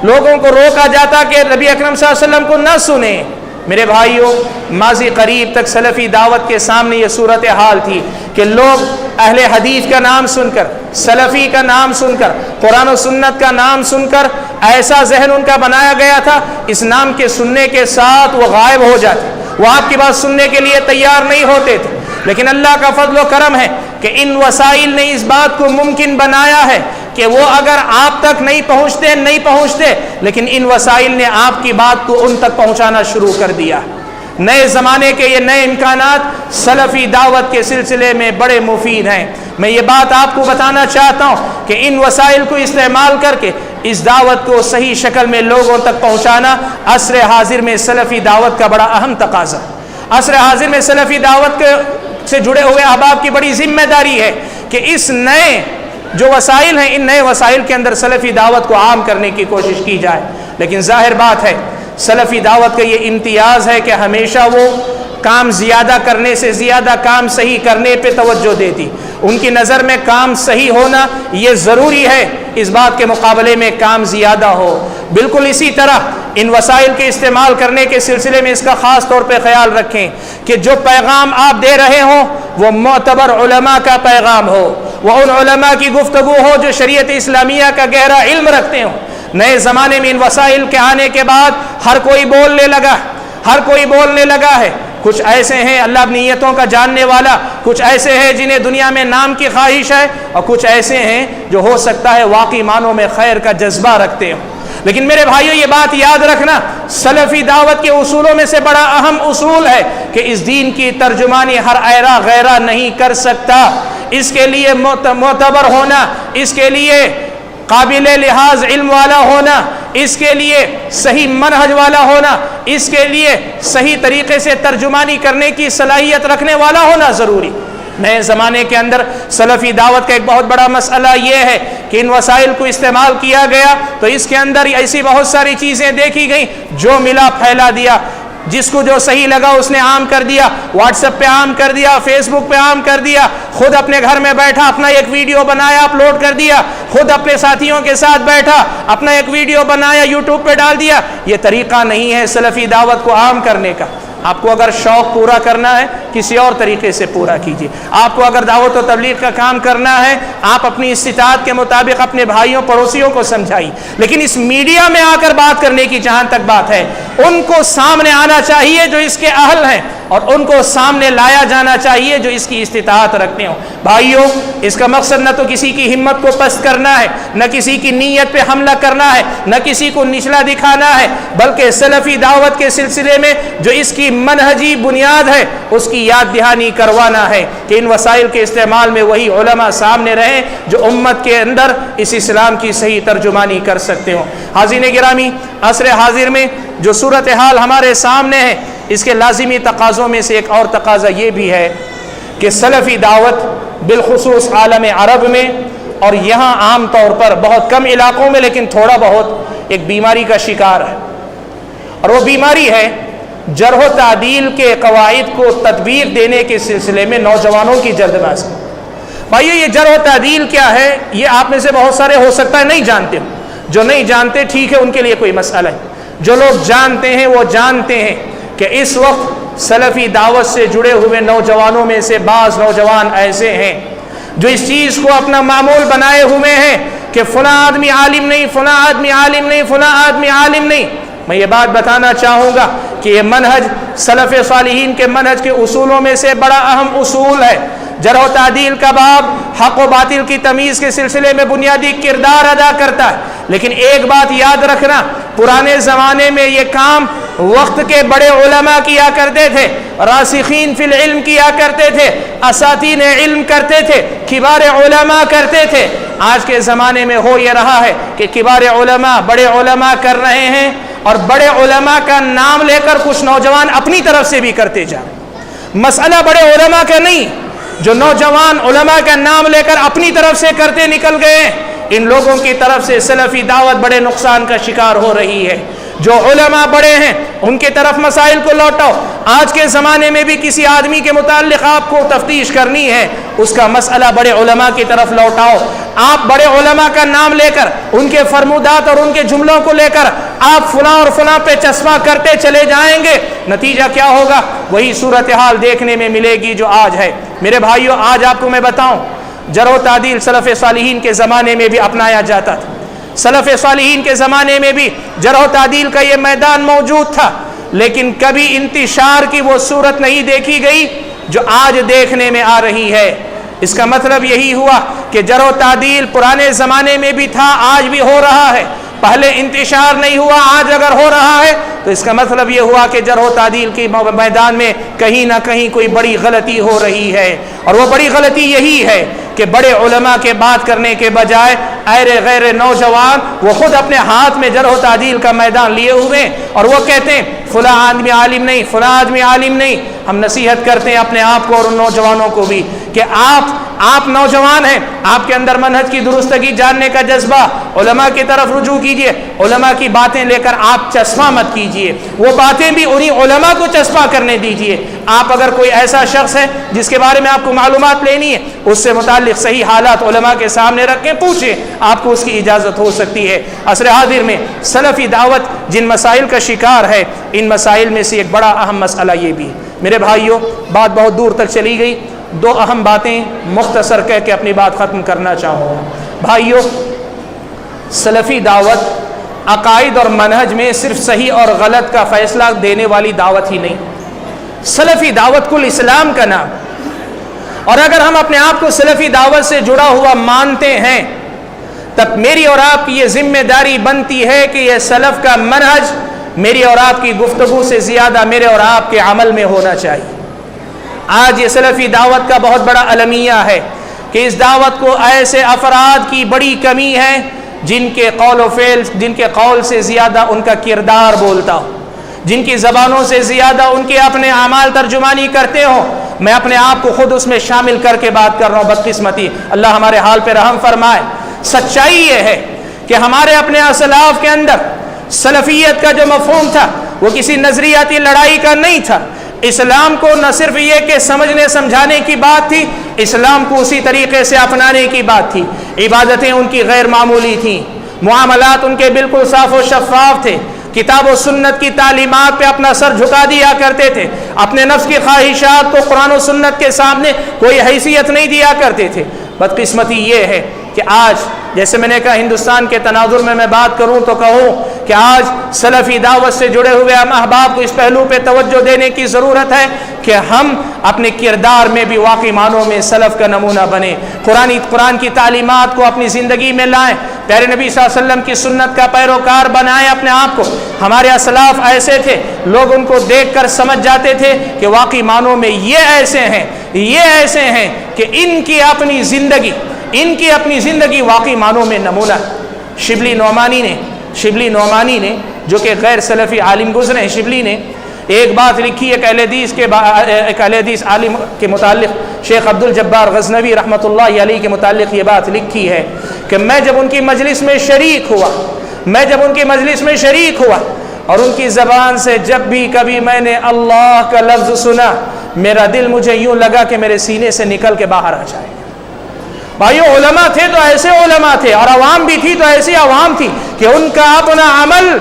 لوگوں کو روکا جاتا کہ نبی اکرم صلی اللہ علیہ وسلم کو نہ سنیں۔ میرے بھائیوں، ماضی قریب تک سلفی دعوت کے سامنے یہ صورتحال تھی کہ لوگ اہل حدیث کا نام سن کر، سلفی کا نام سن کر، قرآن و سنت کا نام سن کر ایسا ذہن ان کا بنایا گیا تھا، اس نام کے سننے کے ساتھ وہ غائب ہو جاتے، وہ آپ کی بات سننے کے لیے تیار نہیں ہوتے تھے۔ لیکن اللہ کا فضل و کرم ہے کہ ان وسائل نے اس بات کو ممکن بنایا ہے کہ وہ اگر آپ تک نہیں پہنچتے، لیکن ان وسائل نے آپ کی بات کو ان تک پہنچانا شروع کر دیا۔ نئے زمانے کے یہ نئے امکانات سلفی دعوت کے سلسلے میں بڑے مفید ہیں۔ میں یہ بات آپ کو بتانا چاہتا ہوں کہ ان وسائل کو استعمال کر کے اس دعوت کو صحیح شکل میں لوگوں تک پہنچانا عصر حاضر میں سلفی دعوت کا بڑا اہم تقاضا۔ عصر حاضر میں سلفی دعوت سے جڑے ہوئے احباب کی بڑی ذمہ داری ہے کہ اس نئے جو وسائل ہیں، ان نئے وسائل کے اندر سلفی دعوت کو عام کرنے کی کوشش کی جائے۔ لیکن ظاہر بات ہے سلفی دعوت کا یہ امتیاز ہے کہ ہمیشہ وہ کام زیادہ کرنے سے زیادہ کام صحیح کرنے پہ توجہ دیتی۔ ان کی نظر میں کام صحیح ہونا یہ ضروری ہے، اس بات کے مقابلے میں کام زیادہ ہو۔ بالکل اسی طرح ان وسائل کے استعمال کرنے کے سلسلے میں اس کا خاص طور پہ خیال رکھیں کہ جو پیغام آپ دے رہے ہوں وہ معتبر علماء کا پیغام ہو، وہ ان علماء کی گفتگو ہو جو شریعت اسلامیہ کا گہرا علم رکھتے ہوں۔ نئے زمانے میں ان وسائل کے آنے کے بعد ہر کوئی بولنے لگا ہے۔ کچھ ایسے ہیں اللہ نیتوں کا جاننے والا، کچھ ایسے ہیں جنہیں دنیا میں نام کی خواہش ہے، اور کچھ ایسے ہیں جو ہو سکتا ہے واقعی معنوں میں خیر کا جذبہ رکھتے ہوں۔ لیکن میرے بھائیوں، یہ بات یاد رکھنا، سلفی دعوت کے اصولوں میں سے بڑا اہم اصول ہے کہ اس دین کی ترجمانی ہر ایرا غیرہ نہیں کر سکتا۔ اس کے لیے معتبر ہونا، اس کے لیے قابل لحاظ علم والا ہونا، اس کے لیے صحیح منہج والا ہونا، اس کے لیے صحیح طریقے سے ترجمانی کرنے کی صلاحیت رکھنے والا ہونا ضروری۔ نئے زمانے کے اندر سلفی دعوت کا ایک بہت بڑا مسئلہ یہ ہے کہ ان وسائل کو استعمال کیا گیا تو اس کے اندر ایسی بہت ساری چیزیں دیکھی گئیں، جو ملا پھیلا دیا۔ جس کو جو صحیح لگا اس نے عام کر دیا، واٹس ایپ پہ عام کر دیا، فیس بک پہ عام کر دیا، خود اپنے گھر میں بیٹھا اپنا ایک ویڈیو بنایا اپلوڈ کر دیا، خود اپنے ساتھیوں کے ساتھ بیٹھا اپنا ایک ویڈیو بنایا یوٹیوب پہ ڈال دیا۔ یہ طریقہ نہیں ہے سلفی دعوت کو عام کرنے کا۔ آپ کو اگر شوق پورا کرنا ہے کسی اور طریقے سے پورا کیجیے۔ آپ کو اگر دعوت و تبلیغ کا کام کرنا ہے آپ اپنی استطاعت کے مطابق اپنے بھائیوں پڑوسیوں کو سمجھائیے، لیکن اس میڈیا میں آ کر بات کرنے کی جہاں تک بات ہے ان کو سامنے آنا چاہیے جو اس کے اہل ہیں، اور ان کو سامنے لایا جانا چاہیے جو اس کی استطاعت رکھتے ہوں۔ بھائیوں، اس کا مقصد نہ تو کسی کی ہمت کو پست کرنا ہے، نہ کسی کی نیت پہ حملہ کرنا ہے، نہ کسی کو نچلا دکھانا ہے، بلکہ سلفی دعوت کے سلسلے میں جو اس کی منہجی بنیاد ہے اس کی یاد دہانی کروانا ہے کہ ان وسائل کے استعمال میں وہی علماء سامنے رہیں جو امت کے اندر اس اسلام کی صحیح ترجمانی کر سکتے ہوں۔ حاضرین گرامی، عصر حاضر میں جو صورتحال ہمارے سامنے ہے اس کے لازمی تقاضوں میں سے ایک اور تقاضا یہ بھی ہے کہ سلفی دعوت بالخصوص عالم عرب میں اور یہاں عام طور پر بہت کم علاقوں میں لیکن تھوڑا بہت ایک بیماری کا شکار ہے، اور وہ بیماری ہے جرح و تعدیل کے قواعد کو تطبیق دینے کے سلسلے میں نوجوانوں کی جلد بازی۔ بھائیو، یہ جرح و تعدیل کیا ہے یہ آپ میں سے بہت سارے ہو سکتا ہے نہیں جانتے ہو۔ جو نہیں جانتے ٹھیک ہے، ان کے لیے کوئی مسئلہ ہے۔ جو لوگ جانتے ہیں وہ جانتے ہیں کہ اس وقت سلفی دعوت سے جڑے ہوئے نوجوانوں میں سے بعض نوجوان ایسے ہیں جو اس چیز کو اپنا معمول بنائے ہوئے ہیں کہ فلاں آدمی عالم نہیں، فلاں آدمی عالم نہیں، فلاں آدمی عالم نہیں۔ میں یہ بات بتانا چاہوں گا کہ یہ منہج سلف صالحین کے منہج کے اصولوں میں سے بڑا اہم اصول ہے۔ جرح و تعدیل کا باب حق و باطل کی تمیز کے سلسلے میں بنیادی کردار ادا کرتا ہے، لیکن ایک بات یاد رکھنا، پرانے زمانے میں یہ کام وقت کے بڑے علماء کیا کرتے تھے، راسخین فی العلم کیا کرتے تھے، اساتین علم کرتے تھے، کبار علماء کرتے تھے۔ آج کے زمانے میں ہو یہ رہا ہے کہ کبار علماء بڑے علماء کر رہے ہیں، اور بڑے علماء کا نام لے کر کچھ نوجوان اپنی طرف سے بھی کرتے جا رہے ہیں۔ مسئلہ بڑے علماء کا نہیں، جو نوجوان علماء کا نام لے کر اپنی طرف سے کرتے نکل گئے، ان لوگوں کی طرف سے سلفی دعوت بڑے نقصان کا شکار ہو رہی ہے۔ جو علماء بڑے ہیں ان کے طرف مسائل کو لوٹاؤ۔ آج کے زمانے میں بھی کسی آدمی کے متعلق آپ کو تفتیش کرنی ہے، اس کا مسئلہ بڑے علماء کی طرف لوٹاؤ۔ آپ بڑے علماء کا نام لے کر ان کے فرمودات اور ان کے جملوں کو لے کر آپ فلاں اور فلاں پہ چسپاں کرتے چلے جائیں گے، نتیجہ کیا ہوگا؟ وہی صورتحال دیکھنے میں ملے گی جو آج ہے۔ میرے بھائیوں، آج آپ کو میں بتاؤں، جرح و تعدیل سلف صالحین کے زمانے میں بھی اپنایا جاتا تھا۔ سلف صالحین کے زمانے میں بھی جرح و تعدیل کا یہ میدان موجود تھا، لیکن کبھی انتشار کی وہ صورت نہیں دیکھی گئی جو آج دیکھنے میں آ رہی ہے۔ اس کا مطلب یہی ہوا کہ جرح و تعدیل پرانے زمانے میں بھی تھا، آج بھی ہو رہا ہے۔ پہلے انتشار نہیں ہوا، آج اگر ہو رہا ہے تو اس کا مطلب یہ ہوا کہ جرح و تعدیل کی میدان میں کہیں نہ کہیں کوئی بڑی غلطی ہو رہی ہے، اور وہ بڑی غلطی یہی ہے کہ بڑے علماء کے بات کرنے کے بجائے غیر نوجوان وہ خود اپنے ہاتھ میں جرح و تعدیل کا میدان لیے ہوئے اور وہ کہتے ہیں فلاں آدمی عالم نہیں، فلاں آدمی عالم نہیں۔ ہم نصیحت کرتے ہیں اپنے آپ کو اور ان نوجوانوں کو بھی کہ آپ نوجوان ہیں، آپ کے اندر منہج کی درستگی جاننے کا جذبہ، علماء کی طرف رجوع کیجئے، علماء کی باتیں لے کر آپ چسپاں مت کیجئے، وہ باتیں بھی انہی علماء کو چسپاں کرنے دیجئے۔ آپ اگر کوئی ایسا شخص ہے جس کے بارے میں آپ کو معلومات لینی ہے، اس سے متعلق صحیح حالات علماء کے سامنے رکھ کے پوچھیں، آپ کو اس کی اجازت ہو سکتی ہے۔ عصر حاضر میں سلفی دعوت جن مسائل کا شکار ہے، ان مسائل میں سے ایک بڑا اہم مسئلہ یہ بھی ہے۔ میرے بھائیوں، بات بہت دور تک چلی گئی، دو اہم باتیں مختصر کہہ کے اپنی بات ختم کرنا چاہوں گا۔ بھائیوں، سلفی دعوت عقائد اور منہج میں صرف صحیح اور غلط کا فیصلہ دینے والی دعوت ہی نہیں، سلفی دعوت کل اسلام کا نام، اور اگر ہم اپنے آپ کو سلفی دعوت سے جڑا ہوا مانتے ہیں تب میری اور آپ کی یہ ذمہ داری بنتی ہے کہ یہ سلف کا منہج میری اور آپ کی گفتگو سے زیادہ میرے اور آپ کے عمل میں ہونا چاہیے۔ آج یہ سلفی دعوت کا بہت بڑا المیہ ہے کہ اس دعوت کو ایسے افراد کی بڑی کمی ہے جن کے قول و فعل، جن کے قول سے زیادہ ان کا کردار بولتا ہو، جن کی زبانوں سے زیادہ ان کے اپنے اعمال ترجمانی کرتے ہو۔ میں اپنے آپ کو خود اس میں شامل کر کے بات کر رہا ہوں، بدقسمتی، اللہ ہمارے حال پہ رحم فرمائے۔ سچائی یہ ہے کہ ہمارے اپنے اسلاف کے اندر سلفیت کا جو مفہوم تھا وہ کسی نظریاتی لڑائی کا نہیں تھا۔ اسلام کو نہ صرف یہ کہ سمجھنے سمجھانے کی بات تھی، اسلام کو اسی طریقے سے اپنانے کی بات تھی۔ عبادتیں ان کی غیر معمولی تھیں، معاملات ان کے بالکل صاف و شفاف تھے، کتاب و سنت کی تعلیمات پہ اپنا سر جھکا دیا کرتے تھے، اپنے نفس کی خواہشات کو قرآن و سنت کے سامنے کوئی حیثیت نہیں دیا کرتے تھے۔ بدقسمتی یہ ہے کہ آج جیسے میں نے کہا ہندوستان کے تناظر میں بات کروں تو کہوں کہ آج سلفی دعوت سے جڑے ہوئے ہم احباب کو اس پہلو پہ توجہ دینے کی ضرورت ہے کہ ہم اپنے کردار میں بھی واقعی معنوں میں سلف کا نمونہ بنیں، قرآن کی تعلیمات کو اپنی زندگی میں لائیں، پیارے نبی صلی اللہ علیہ وسلم کی سنت کا پیروکار بنائیں اپنے آپ کو۔ ہمارے اسلاف ایسے تھے، لوگ ان کو دیکھ کر سمجھ جاتے تھے کہ واقعی معنوں میں یہ ایسے ہیں کہ ان کی اپنی زندگی واقعی معنوں میں نمونہ۔ شبلی نعمانی نے جو کہ غیر سلفی عالم گزرے ہیں، شبلی نے ایک بات لکھی ایک اہل حدیث عالم کے متعلق، شیخ عبد الجبار غزنوی رحمۃ اللہ علیہ کے متعلق یہ بات لکھی ہے کہ میں جب ان کی مجلس میں شریک ہوا اور ان کی زبان سے جب بھی کبھی میں نے اللہ کا لفظ سنا، میرا دل مجھے یوں لگا کہ میرے سینے سے نکل کے باہر آ جائے۔ بھائیو، علماء تھے تو ایسے علماء تھے، اور عوام بھی تھی تو ایسی عوام تھی کہ ان کا اپنا عمل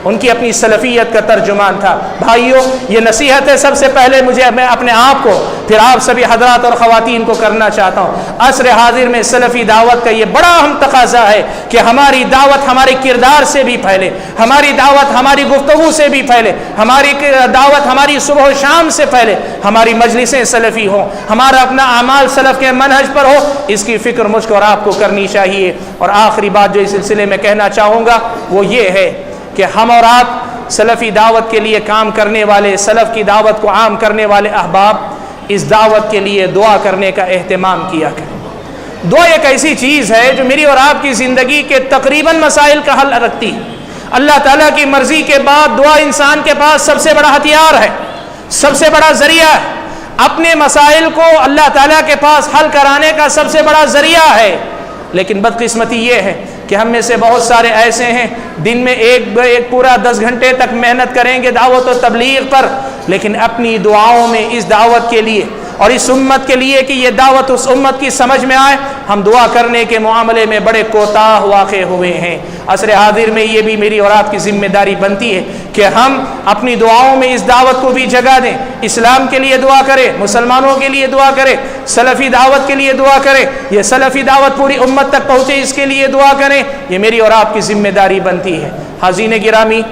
ان کی اپنی سلفیت کا ترجمان تھا۔ بھائیو، یہ نصیحت ہے سب سے پہلے میں اپنے آپ کو، پھر آپ سبھی حضرات اور خواتین کو کرنا چاہتا ہوں۔ عصر حاضر میں سلفی دعوت کا یہ بڑا اہم تقاضا ہے کہ ہماری دعوت ہمارے کردار سے بھی پھیلے، ہماری دعوت ہماری گفتگو سے بھی پھیلے، ہماری دعوت ہماری صبح و شام سے پھیلے، ہماری مجلسیں سلفی ہوں، ہمارا اپنا اعمال سلف کے منہج پر ہو۔ اس کی فکر مجھ کو اور آپ کو کرنی چاہیے۔ اور آخری بات جو اس سلسلے میں کہنا چاہوں گا وہ یہ ہے کہ ہم اور آپ سلفی دعوت کے لیے کام کرنے والے، سلف کی دعوت کو عام کرنے والے احباب، اس دعوت کے لیے دعا کرنے کا اہتمام کیا کریں۔ دعا ایک ایسی چیز ہے جو میری اور آپ کی زندگی کے تقریباً مسائل کا حل رکھتی ہے۔ اللہ تعالیٰ کی مرضی کے بعد دعا انسان کے پاس سب سے بڑا ہتھیار ہے، سب سے بڑا ذریعہ ہے، اپنے مسائل کو اللہ تعالیٰ کے پاس حل کرانے کا سب سے بڑا ذریعہ ہے۔ لیکن بدقسمتی یہ ہے کہ ہم میں سے بہت سارے ایسے ہیں دن میں ایک پورا 10 گھنٹے تک محنت کریں گے دعوت و تبلیغ پر، لیکن اپنی دعاؤں میں اس دعوت کے لیے اور اس امت کے لیے کہ یہ دعوت اس امت کی سمجھ میں آئے، ہم دعا کرنے کے معاملے میں بڑے کوتاہ واقع ہوئے ہیں۔ عصر حاضر میں یہ بھی میری اور آپ کی ذمہ داری بنتی ہے کہ ہم اپنی دعاؤں میں اس دعوت کو بھی جگہ دیں، اسلام کے لیے دعا کریں، مسلمانوں کے لیے دعا کریں، سلفی دعوت کے لیے دعا کریں، یہ سلفی دعوت پوری امت تک پہنچے اس کے لیے دعا کریں، یہ میری اور آپ کی ذمہ داری بنتی ہے۔ حاضرین گرامی،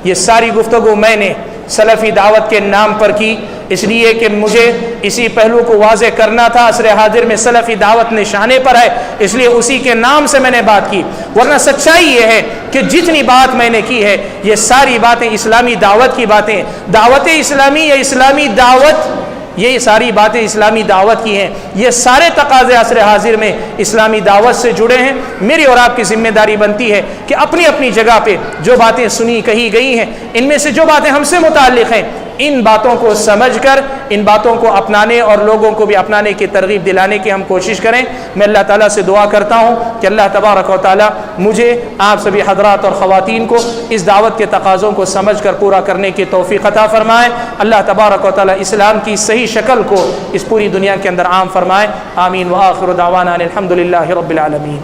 یہ ساری گفتگو میں نے سلفی دعوت کے نام پر کی، اس لیے کہ مجھے اسی پہلو کو واضح کرنا تھا۔ عصر حاضر میں سلفی دعوت نشانے پر ہے، اس لیے اسی کے نام سے میں نے بات کی، ورنہ سچائی یہ ہے کہ جتنی بات میں نے کی ہے یہ ساری باتیں اسلامی دعوت کی باتیں، دعوت اسلامی یا اسلامی دعوت، یہ ساری باتیں اسلامی دعوت کی ہیں۔ یہ سارے تقاضے عصر حاضر میں اسلامی دعوت سے جڑے ہیں۔ میری اور آپ کی ذمہ داری بنتی ہے کہ اپنی اپنی جگہ پہ جو باتیں سنی کہی گئی ہیں، ان میں سے جو باتیں ہم سے متعلق ہیں، ان باتوں کو سمجھ کر ان باتوں کو اپنانے اور لوگوں کو بھی اپنانے کی ترغیب دلانے کی ہم کوشش کریں۔ میں اللہ تعالیٰ سے دعا کرتا ہوں کہ اللہ تبارک و تعالیٰ مجھے، آپ سبھی حضرات اور خواتین کو اس دعوت کے تقاضوں کو سمجھ کر پورا کرنے کی توفیق عطا فرمائے۔ اللہ تبارک و تعالیٰ اسلام کی صحیح شکل کو اس پوری دنیا کے اندر عام فرمائے۔ آمین وآخر دعوانا الحمدللہ رب العالمین۔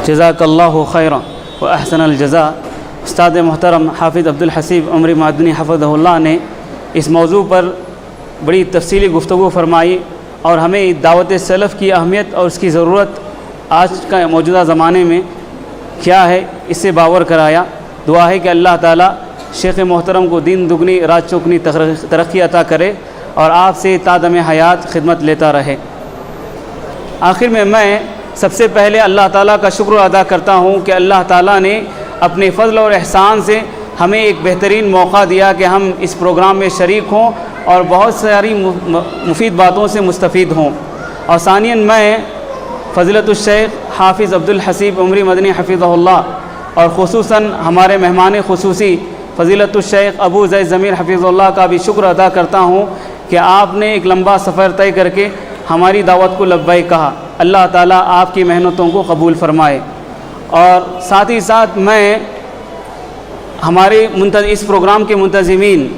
جزاک اللہ خیرا و احسن الجزاء۔ استاد محترم حافظ عبدالحسیب عمری مدنی حفظہ اللہ نے اس موضوع پر بڑی تفصیلی گفتگو فرمائی اور ہمیں دعوت سلف کی اہمیت اور اس کی ضرورت آج کا موجودہ زمانے میں کیا ہے اس سے باور کرایا۔ دعا ہے کہ اللہ تعالیٰ شیخ محترم کو دین دگنی رات چوگنی ترقی عطا کرے اور آپ سے تا دم حیات خدمت لیتا رہے۔ آخر میں سب سے پہلے اللہ تعالیٰ کا شکر ادا کرتا ہوں کہ اللہ تعالیٰ نے اپنے فضل اور احسان سے ہمیں ایک بہترین موقع دیا کہ ہم اس پروگرام میں شریک ہوں اور بہت ساری مفید باتوں سے مستفید ہوں۔ اور ثانیاً میں فضیلت الشیخ حافظ عبدالحسیب عمری مدنی حفظہ اللہ اور خصوصاً ہمارے مہمان خصوصی فضیلت الشیخ ابو زید ضمیر حفظہ اللہ کا بھی شکر ادا کرتا ہوں کہ آپ نے ایک لمبا سفر طے کر کے ہماری دعوت کو لبیک کہا۔ اللہ تعالیٰ آپ کی محنتوں کو قبول فرمائے۔ اور ساتھ ہی ساتھ میں ہمارے اس پروگرام کے منتظمین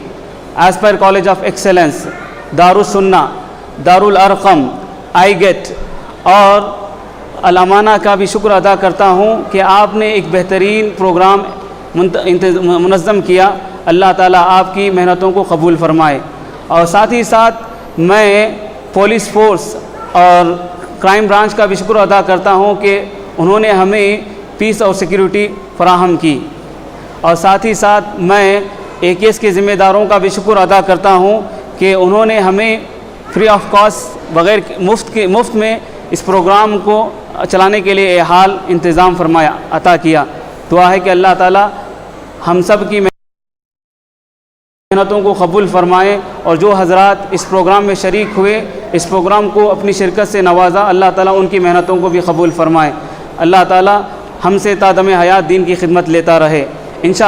Aspire College of Excellence, Darussunnah, Darularqam, iGate اور الامانہ کا بھی شکر ادا کرتا ہوں کہ آپ نے ایک بہترین پروگرام منظم کیا۔ اللہ تعالیٰ آپ کی محنتوں کو قبول فرمائے۔ اور ساتھ ہی ساتھ میں پولیس فورس اور کرائم برانچ کا بھی شکر ادا کرتا ہوں کہ انہوں نے ہمیں پیس اور سیکیورٹی فراہم کی۔ اور ساتھ ہی ساتھ میں AKS کے ذمہ داروں کا بھی شکر ادا کرتا ہوں کہ انہوں نے ہمیں فری آف کاسٹ بغیر مفت میں اس پروگرام کو چلانے کے لیے حال انتظام فرمایا عطا کیا۔ دعا ہے کہ اللہ تعالیٰ ہم سب کی محنتوں کو قبول فرمائے، اور جو حضرات اس پروگرام میں شریک ہوئے، اس پروگرام کو اپنی شرکت سے نوازا، اللہ تعالیٰ ان کی محنتوں کو بھی قبول فرمائے۔ اللہ تعالیٰ ہم سے تا دم حیات دین کی خدمت لیتا رہے۔ انشاءاللہ